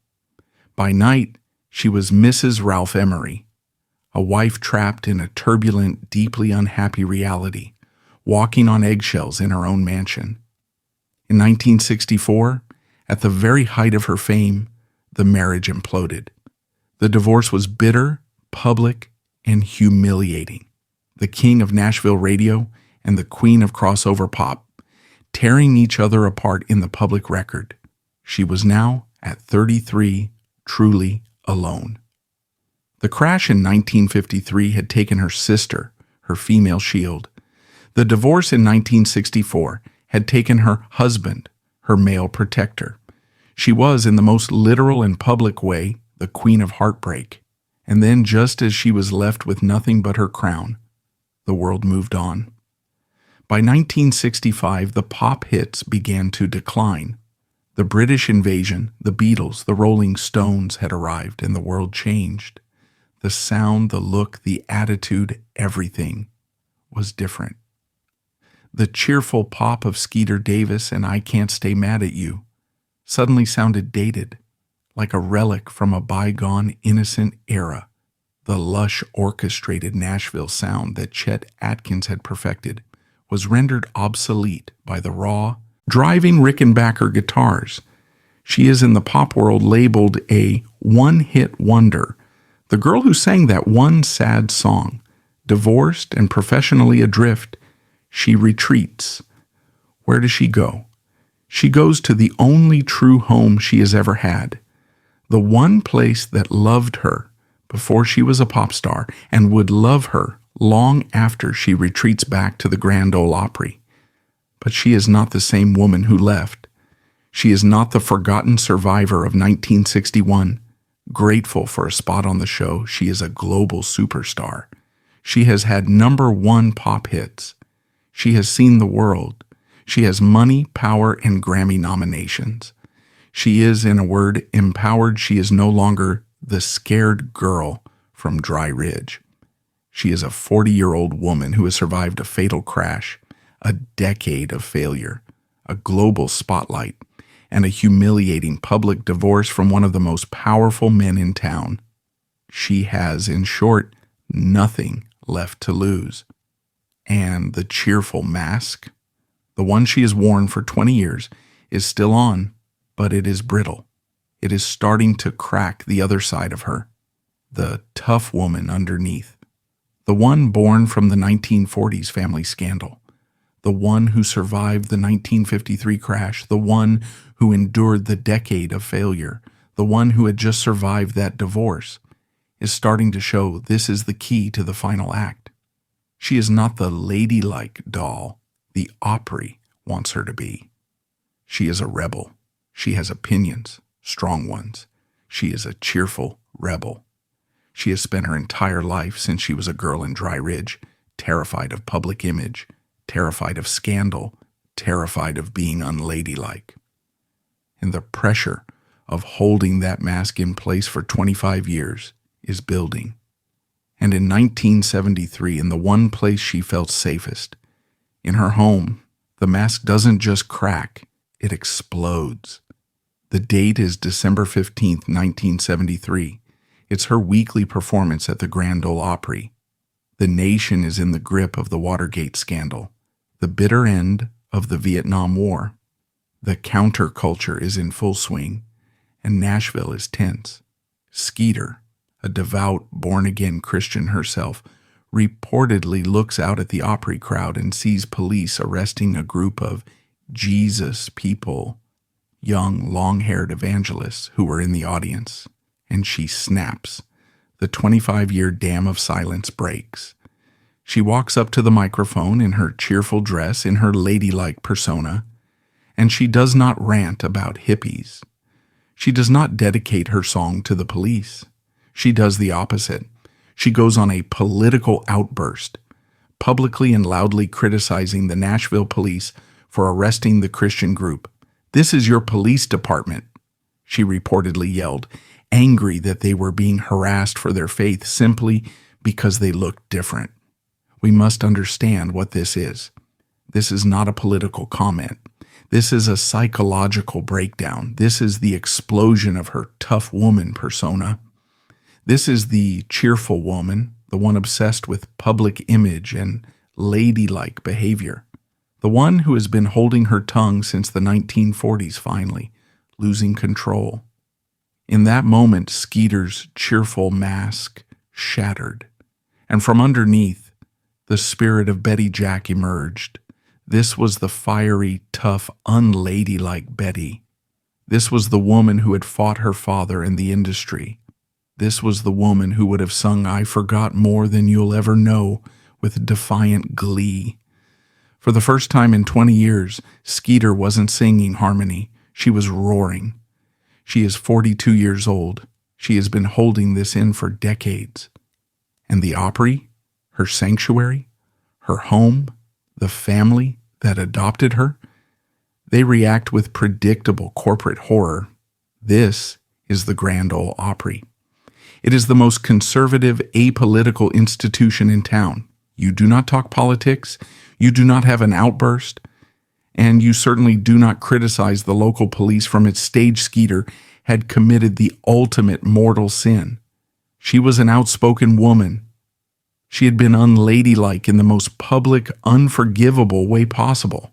By night, she was Mrs. Ralph Emery, a wife trapped in a turbulent, deeply unhappy reality, walking on eggshells in her own mansion. In 1964, at the very height of her fame, the marriage imploded. The divorce was bitter, public, and humiliating. The king of Nashville radio and the queen of crossover pop, tearing each other apart in the public record. She was now, at 33, truly alone. The crash in 1953 had taken her sister, her female shield. The divorce in 1964 had taken her husband, her male protector. She was, in the most literal and public way, the queen of heartbreak. And then, just as she was left with nothing but her crown, the world moved on. By 1965, the pop hits began to decline. The British invasion, the Beatles, the Rolling Stones had arrived, and the world changed. The sound, the look, the attitude, everything was different. The cheerful pop of Skeeter Davis and I Can't Stay Mad at You suddenly sounded dated, like a relic from a bygone, innocent era. The lush, orchestrated Nashville sound that Chet Atkins had perfected was rendered obsolete by the raw, driving Rickenbacker guitars. She is in the pop world labeled a one-hit wonder, the girl who sang that one sad song. Divorced and professionally adrift, she retreats. Where does she go? She goes to the only true home she has ever had, the one place that loved her before she was a pop star and would love her long after she retreats back to the Grand Ole Opry. But she is not the same woman who left. She is not the forgotten survivor of 1961. Grateful for a spot on the show, she is a global superstar. She has had #1 pop hits. She has seen the world. She has money, power, and Grammy nominations. She is, in a word, empowered. She is no longer the scared girl from Dry Ridge. She is a 40-year-old woman who has survived a fatal crash, a decade of failure, a global spotlight, and a humiliating public divorce from one of the most powerful men in town. She has, in short, nothing left to lose. And the cheerful mask, the one she has worn for 20 years, is still on, but it is brittle. It is starting to crack the other side of her, the tough woman underneath. The one born from the 1940s family scandal, the one who survived the 1953 crash, the one who endured the decade of failure, the one who had just survived that divorce, is starting to show this is the key to the final act. She is not the ladylike doll the Opry wants her to be. She is a rebel. She has opinions, strong ones. She is a cheerful rebel. She has spent her entire life since she was a girl in Dry Ridge, terrified of public image, terrified of scandal, terrified of being unladylike. And the pressure of holding that mask in place for 25 years is building. And in 1973, in the one place she felt safest, in her home, the mask doesn't just crack, it explodes. The date is December 15th, 1973. It's her weekly performance at the Grand Ole Opry. The nation is in the grip of the Watergate scandal, the bitter end of the Vietnam War. The counterculture is in full swing, and Nashville is tense. Skeeter, a devout, born-again Christian herself, reportedly looks out at the Opry crowd and sees police arresting a group of Jesus people, young, long-haired evangelists who were in the audience. And she snaps. The 25-year dam of silence breaks. She walks up to the microphone in her cheerful dress, in her ladylike persona, and she does not rant about hippies. She does not dedicate her song to the police. She does the opposite. She goes on a political outburst, publicly and loudly criticizing the Nashville police for arresting the Christian group. "This is your police department," she reportedly yelled, angry that they were being harassed for their faith simply because they looked different. We must understand what this is. This is not a political comment. This is a psychological breakdown. This is the explosion of her tough woman persona. This is the cheerful woman, the one obsessed with public image and ladylike behavior, the one who has been holding her tongue since the 1940s finally, losing control. In that moment, Skeeter's cheerful mask shattered, and from underneath, the spirit of Betty Jack emerged. This was the fiery, tough, unladylike Betty. This was the woman who had fought her father in the industry. This was the woman who would have sung "I Forgot More Than You'll Ever Know" with defiant glee. For the first time in 20 years, Skeeter wasn't singing harmony. She was roaring. She is 42 years old. She has been holding this in for decades. And the Opry, her sanctuary, her home, the family that adopted her, they react with predictable corporate horror. This is the Grand Ole Opry. It is the most conservative, apolitical institution in town. You do not talk politics, you do not have an outburst, and you certainly do not criticize the local police from its stage. Skeeter had committed the ultimate mortal sin. She was an outspoken woman. She had been unladylike in the most public, unforgivable way possible.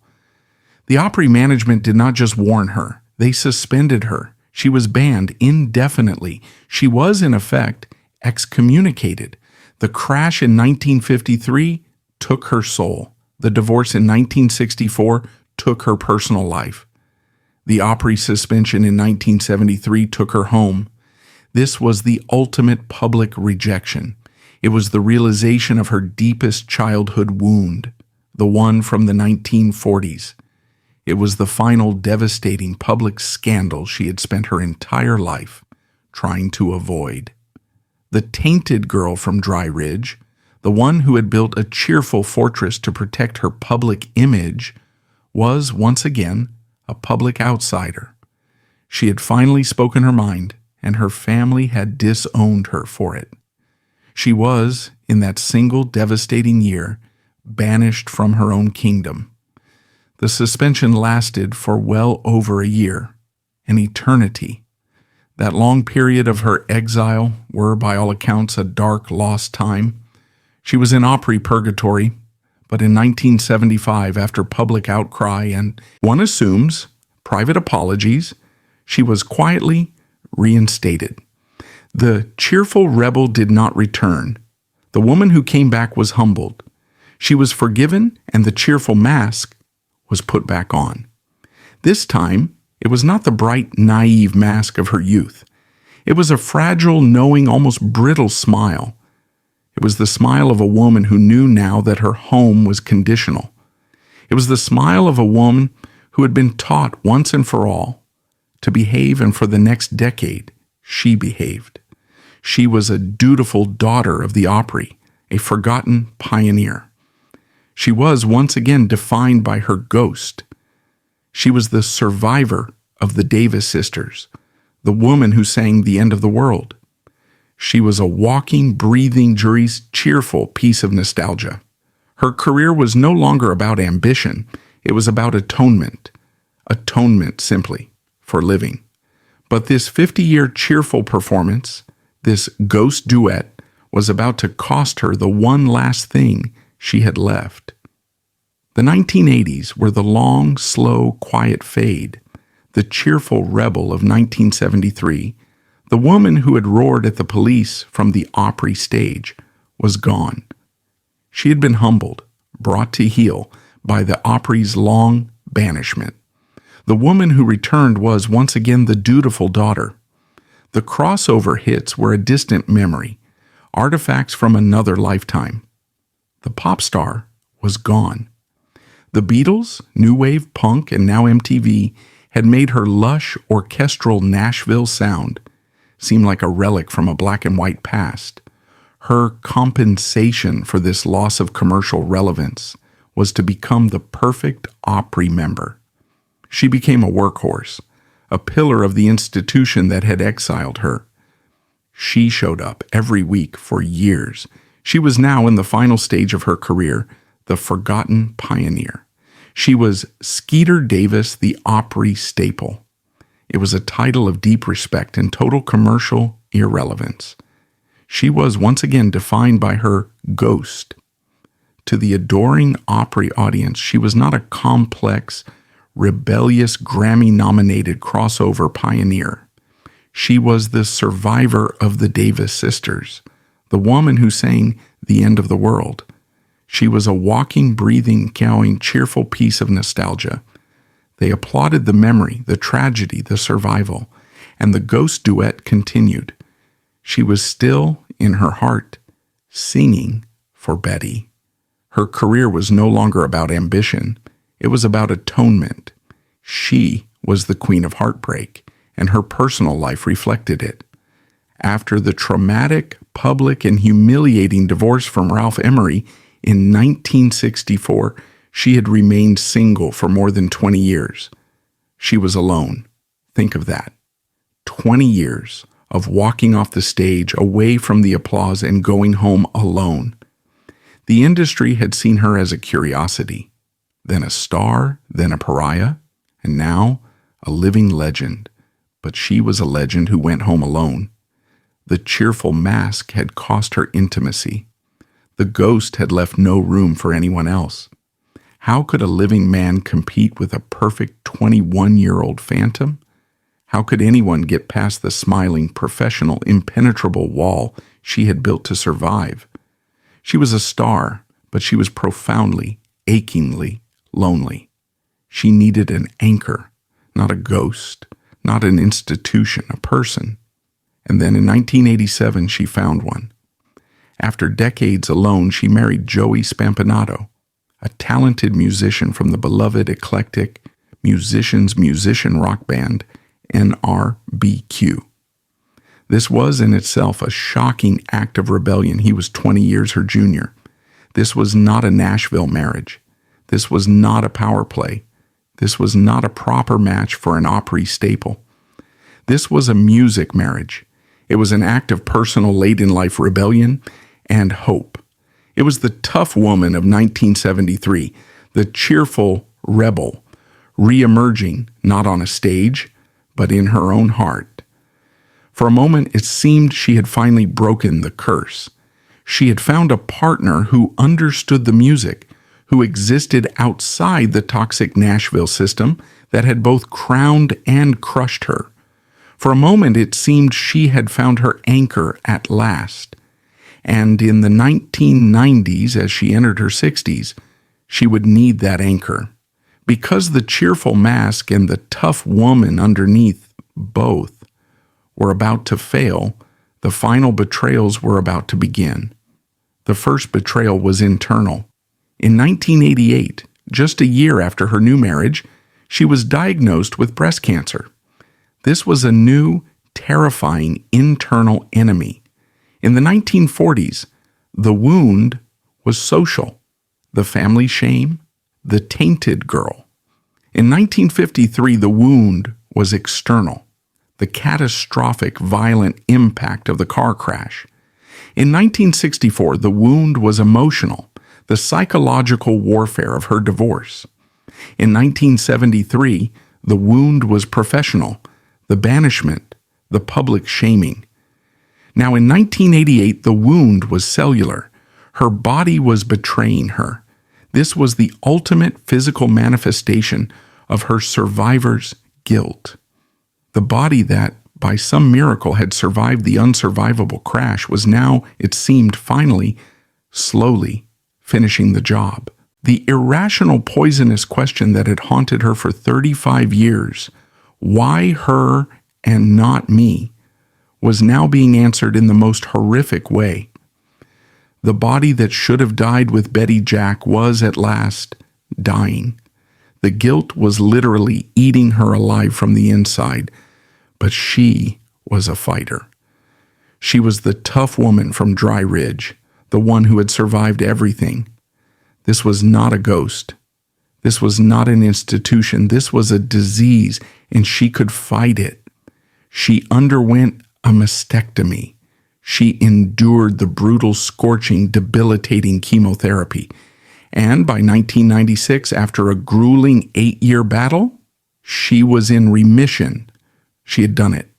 The Opry management did not just warn her, they suspended her. She was banned indefinitely. She was, in effect, excommunicated. The crash in 1953 took her soul. The divorce in 1964 took her personal life. The Opry suspension in 1973 took her home. This was the ultimate public rejection. It was the realization of her deepest childhood wound, the one from the 1940s. It was the final devastating public scandal she had spent her entire life trying to avoid. The tainted girl from Dry Ridge, the one who had built a cheerful fortress to protect her public image, was once again a public outsider. She had finally spoken her mind, and her family had disowned her for it. She was, in that single devastating year, banished from her own kingdom. The suspension lasted for well over a year, an eternity. That long period of her exile were, by all accounts, a dark, lost time. She was in Opry purgatory, but in 1975, after public outcry and, one assumes, private apologies, she was quietly reinstated. The cheerful rebel did not return. The woman who came back was humbled. She was forgiven, and the cheerful mask was put back on. This time, it was not the bright, naive mask of her youth. It was a fragile, knowing, almost brittle smile. It was the smile of a woman who knew now that her home was conditional. It was the smile of a woman who had been taught once and for all to behave, and for the next decade, she behaved. She was a dutiful daughter of the Opry, a forgotten pioneer. She was once again defined by her ghost. She was the survivor of the Davis sisters, the woman who sang The End of the World. She was a walking, breathing, cheerful piece of nostalgia. Her career was no longer about ambition. It was about atonement. Atonement, simply, for living. But this 50-year cheerful performance, this ghost duet, was about to cost her the one last thing she had left. The 1980s were the long, slow, quiet fade. The cheerful rebel of 1973, the woman who had roared at the police from the Opry stage, was gone. She had been humbled, brought to heel by the Opry's long banishment. The woman who returned was once again the dutiful daughter. The crossover hits were a distant memory, artifacts from another lifetime. The pop star was gone. The Beatles, new wave punk, and now MTV had made her lush, orchestral Nashville sound seem like a relic from a black and white past. Her compensation for this loss of commercial relevance was to become the perfect Opry member. She became a workhorse, a pillar of the institution that had exiled her. She showed up every week for years. She was now in the final stage of her career, the forgotten pioneer. She was Skeeter Davis, the Opry staple. It was a title of deep respect and total commercial irrelevance. She was once again defined by her ghost. To the adoring Opry audience, she was not a complex, rebellious, Grammy-nominated crossover pioneer. She was the survivor of the Davis sisters, the woman who sang The End of the World. She was a walking, breathing, cowing, cheerful piece of nostalgia. They applauded the memory, the tragedy, the survival, and the ghost duet continued. She was still, in her heart, singing for Betty. Her career was no longer about ambition. It was about atonement. She was the queen of heartbreak, and her personal life reflected it. After the traumatic, public, and humiliating divorce from Ralph Emery in 1964, she had remained single for more than 20 years. She was alone. Think of that. 20 years of walking off the stage, away from the applause, and going home alone. The industry had seen her as a curiosity, then a star, then a pariah, and now a living legend. But she was a legend who went home alone. The cheerful mask had cost her intimacy. The ghost had left no room for anyone else. How could a living man compete with a perfect 21-year-old phantom? How could anyone get past the smiling, professional, impenetrable wall she had built to survive? She was a star, but she was profoundly, achingly lonely. She needed an anchor, not a ghost, not an institution, a person. And then in 1987, she found one. After decades alone, she married Joey Spampinato, a talented musician from the beloved eclectic musician rock band NRBQ. This was in itself a shocking act of rebellion. He was 20 years her junior. This was not a Nashville marriage. This was not a power play. This was not a proper match for an Opry staple. This was a music marriage. It was an act of personal late-in-life rebellion and hope. It was the tough woman of 1973, the cheerful rebel, re-emerging not on a stage, but in her own heart. For a moment, it seemed she had finally broken the curse. She had found a partner who understood the music, who existed outside the toxic Nashville system that had both crowned and crushed her. For a moment, it seemed she had found her anchor at last. And in the 1990s, as she entered her 60s, she would need that anchor. Because the cheerful mask and the tough woman underneath both were about to fail, the final betrayals were about to begin. The first betrayal was internal. In 1988, just a year after her new marriage, she was diagnosed with breast cancer. This was a new, terrifying internal enemy. In the 1940s, the wound was social, the family shame, the tainted girl. In 1953, the wound was external, the catastrophic, violent impact of the car crash. In 1964, the wound was emotional, the psychological warfare of her divorce. In 1973, the wound was professional, the banishment, the public shaming. Now, in 1988, the wound was cellular. Her body was betraying her. This was the ultimate physical manifestation of her survivor's guilt. The body that, by some miracle, had survived the unsurvivable crash was now, it seemed finally, slowly, finishing the job. The irrational, poisonous question that had haunted her for 35 years, why her and not me, was now being answered in the most horrific way. The body that should have died with Betty Jack was at last dying. The guilt was literally eating her alive from the inside, but she was a fighter. She was the tough woman from Dry Ridge, the one who had survived everything. This was not a ghost. This was not an institution. This was a disease, and she could fight it. She underwent a mastectomy. She endured the brutal, scorching, debilitating chemotherapy. And by 1996, after a grueling 8-year battle, she was in remission. She had done it.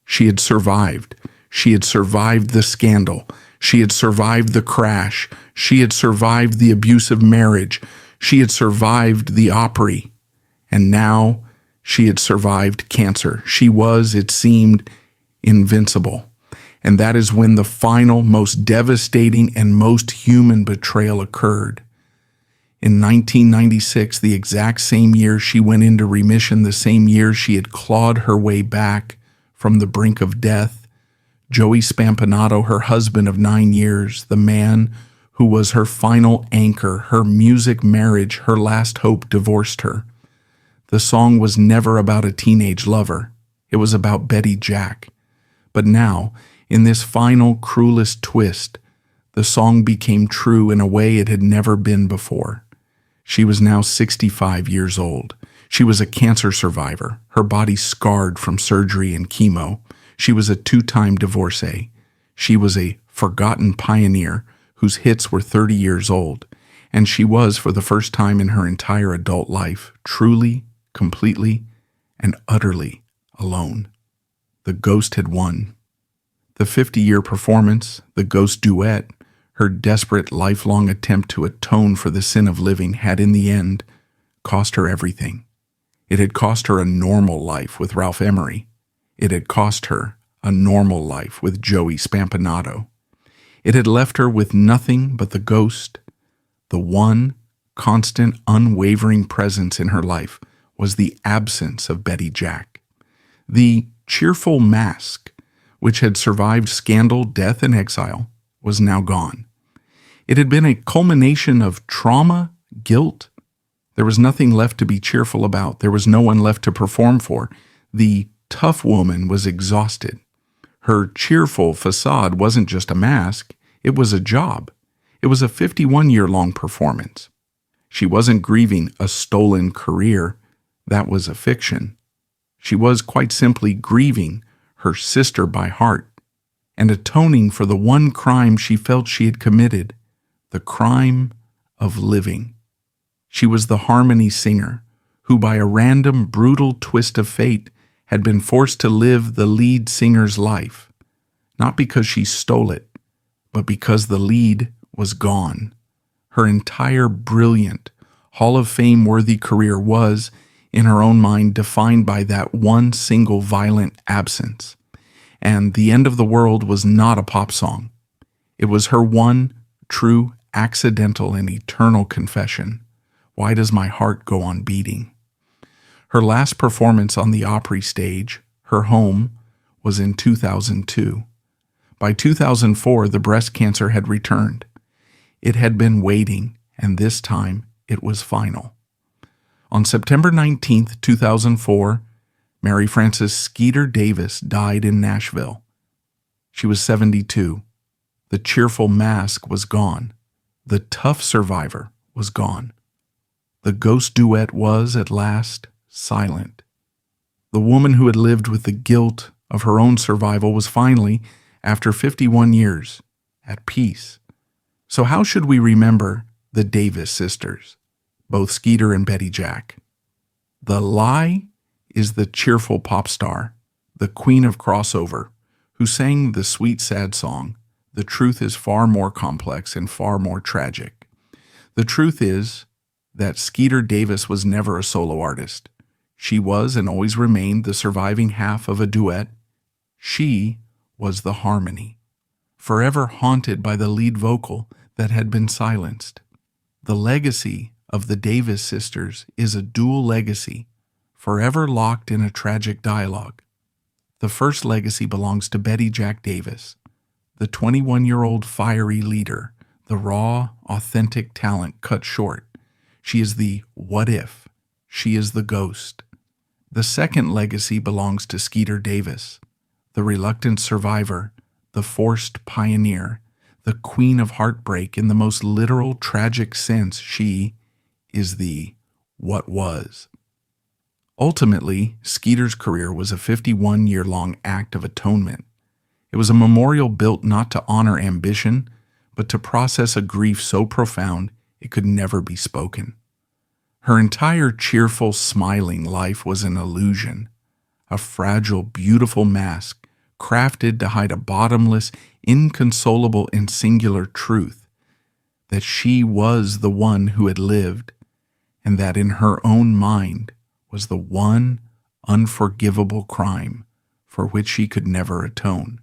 She had survived. She had survived the scandal. She had survived the crash. She had survived the abusive marriage. She had survived the Opry. And now she had survived cancer. She was, it seemed, invincible. And that is when the final, most devastating, and most human betrayal occurred. In 1996, the exact same year she went into remission, the same year she had clawed her way back from the brink of death, Joey Spampinato, her husband of 9 years, the man who was her final anchor, her music marriage, her last hope, divorced her. The song was never about a teenage lover. It was about Betty Jack. But now, in this final, cruelest twist, the song became true in a way it had never been before. She was now 65 years old. She was a cancer survivor, her body scarred from surgery and chemo. She was a 2-time divorcee. She was a forgotten pioneer whose hits were 30 years old. And she was, for the first time in her entire adult life, truly, completely, and utterly alone. The ghost had won. The 50-year performance, the ghost duet, her desperate, lifelong attempt to atone for the sin of living had, in the end, cost her everything. It had cost her a normal life with Ralph Emery. It had cost her a normal life with Joey Spampinato. It had left her with nothing but the ghost. The one constant, unwavering presence in her life was the absence of Betty Jack. The cheerful mask, which had survived scandal, death, and exile, was now gone. It had been a culmination of trauma, guilt. There was nothing left to be cheerful about. There was no one left to perform for. The tough woman was exhausted. Her cheerful facade wasn't just a mask. It was a job. It was a 51-year-long performance. She wasn't grieving a stolen career. That was a fiction. She was quite simply grieving her sister by heart and atoning for the one crime she felt she had committed, the crime of living. She was the harmony singer who, by a random, brutal twist of fate, had been forced to live the lead singer's life, not because she stole it, but because the lead was gone. Her entire brilliant, Hall of Fame-worthy career was, in her own mind, defined by that one single violent absence. And The End of the World was not a pop song. It was her one true, accidental, and eternal confession. Why does my heart go on beating? Her last performance on the Opry stage, her home, was in 2002. By 2004, the breast cancer had returned. It had been waiting, and this time it was final. On September 19, 2004, Mary Frances Skeeter Davis died in Nashville. She was 72. The cheerful mask was gone. The tough survivor was gone. The ghost duet was, at last, silent. The woman who had lived with the guilt of her own survival was finally, after 51 years, at peace. So how should we remember the Davis sisters, both Skeeter and Betty Jack? The lie is the cheerful pop star, the queen of crossover, who sang the sweet sad song, "The truth is far more complex and far more tragic." The truth is that Skeeter Davis was never a solo artist. She was and always remained the surviving half of a duet. She was the harmony, forever haunted by the lead vocal that had been silenced. The legacy of the Davis sisters is a dual legacy, forever locked in a tragic dialogue. The first legacy belongs to Betty Jack Davis, the 21-year-old fiery leader, the raw, authentic talent cut short. She is the what if. She is the ghost. The second legacy belongs to Skeeter Davis, the reluctant survivor, the forced pioneer, the queen of heartbreak in the most literal, tragic sense. She is the what was. Ultimately, Skeeter's career was a 51-year-long act of atonement. It was a memorial built not to honor ambition, but to process a grief so profound it could never be spoken. Her entire cheerful, smiling life was an illusion, a fragile, beautiful mask crafted to hide a bottomless, inconsolable, and singular truth, that she was the one who had lived, and that in her own mind was the one unforgivable crime for which she could never atone.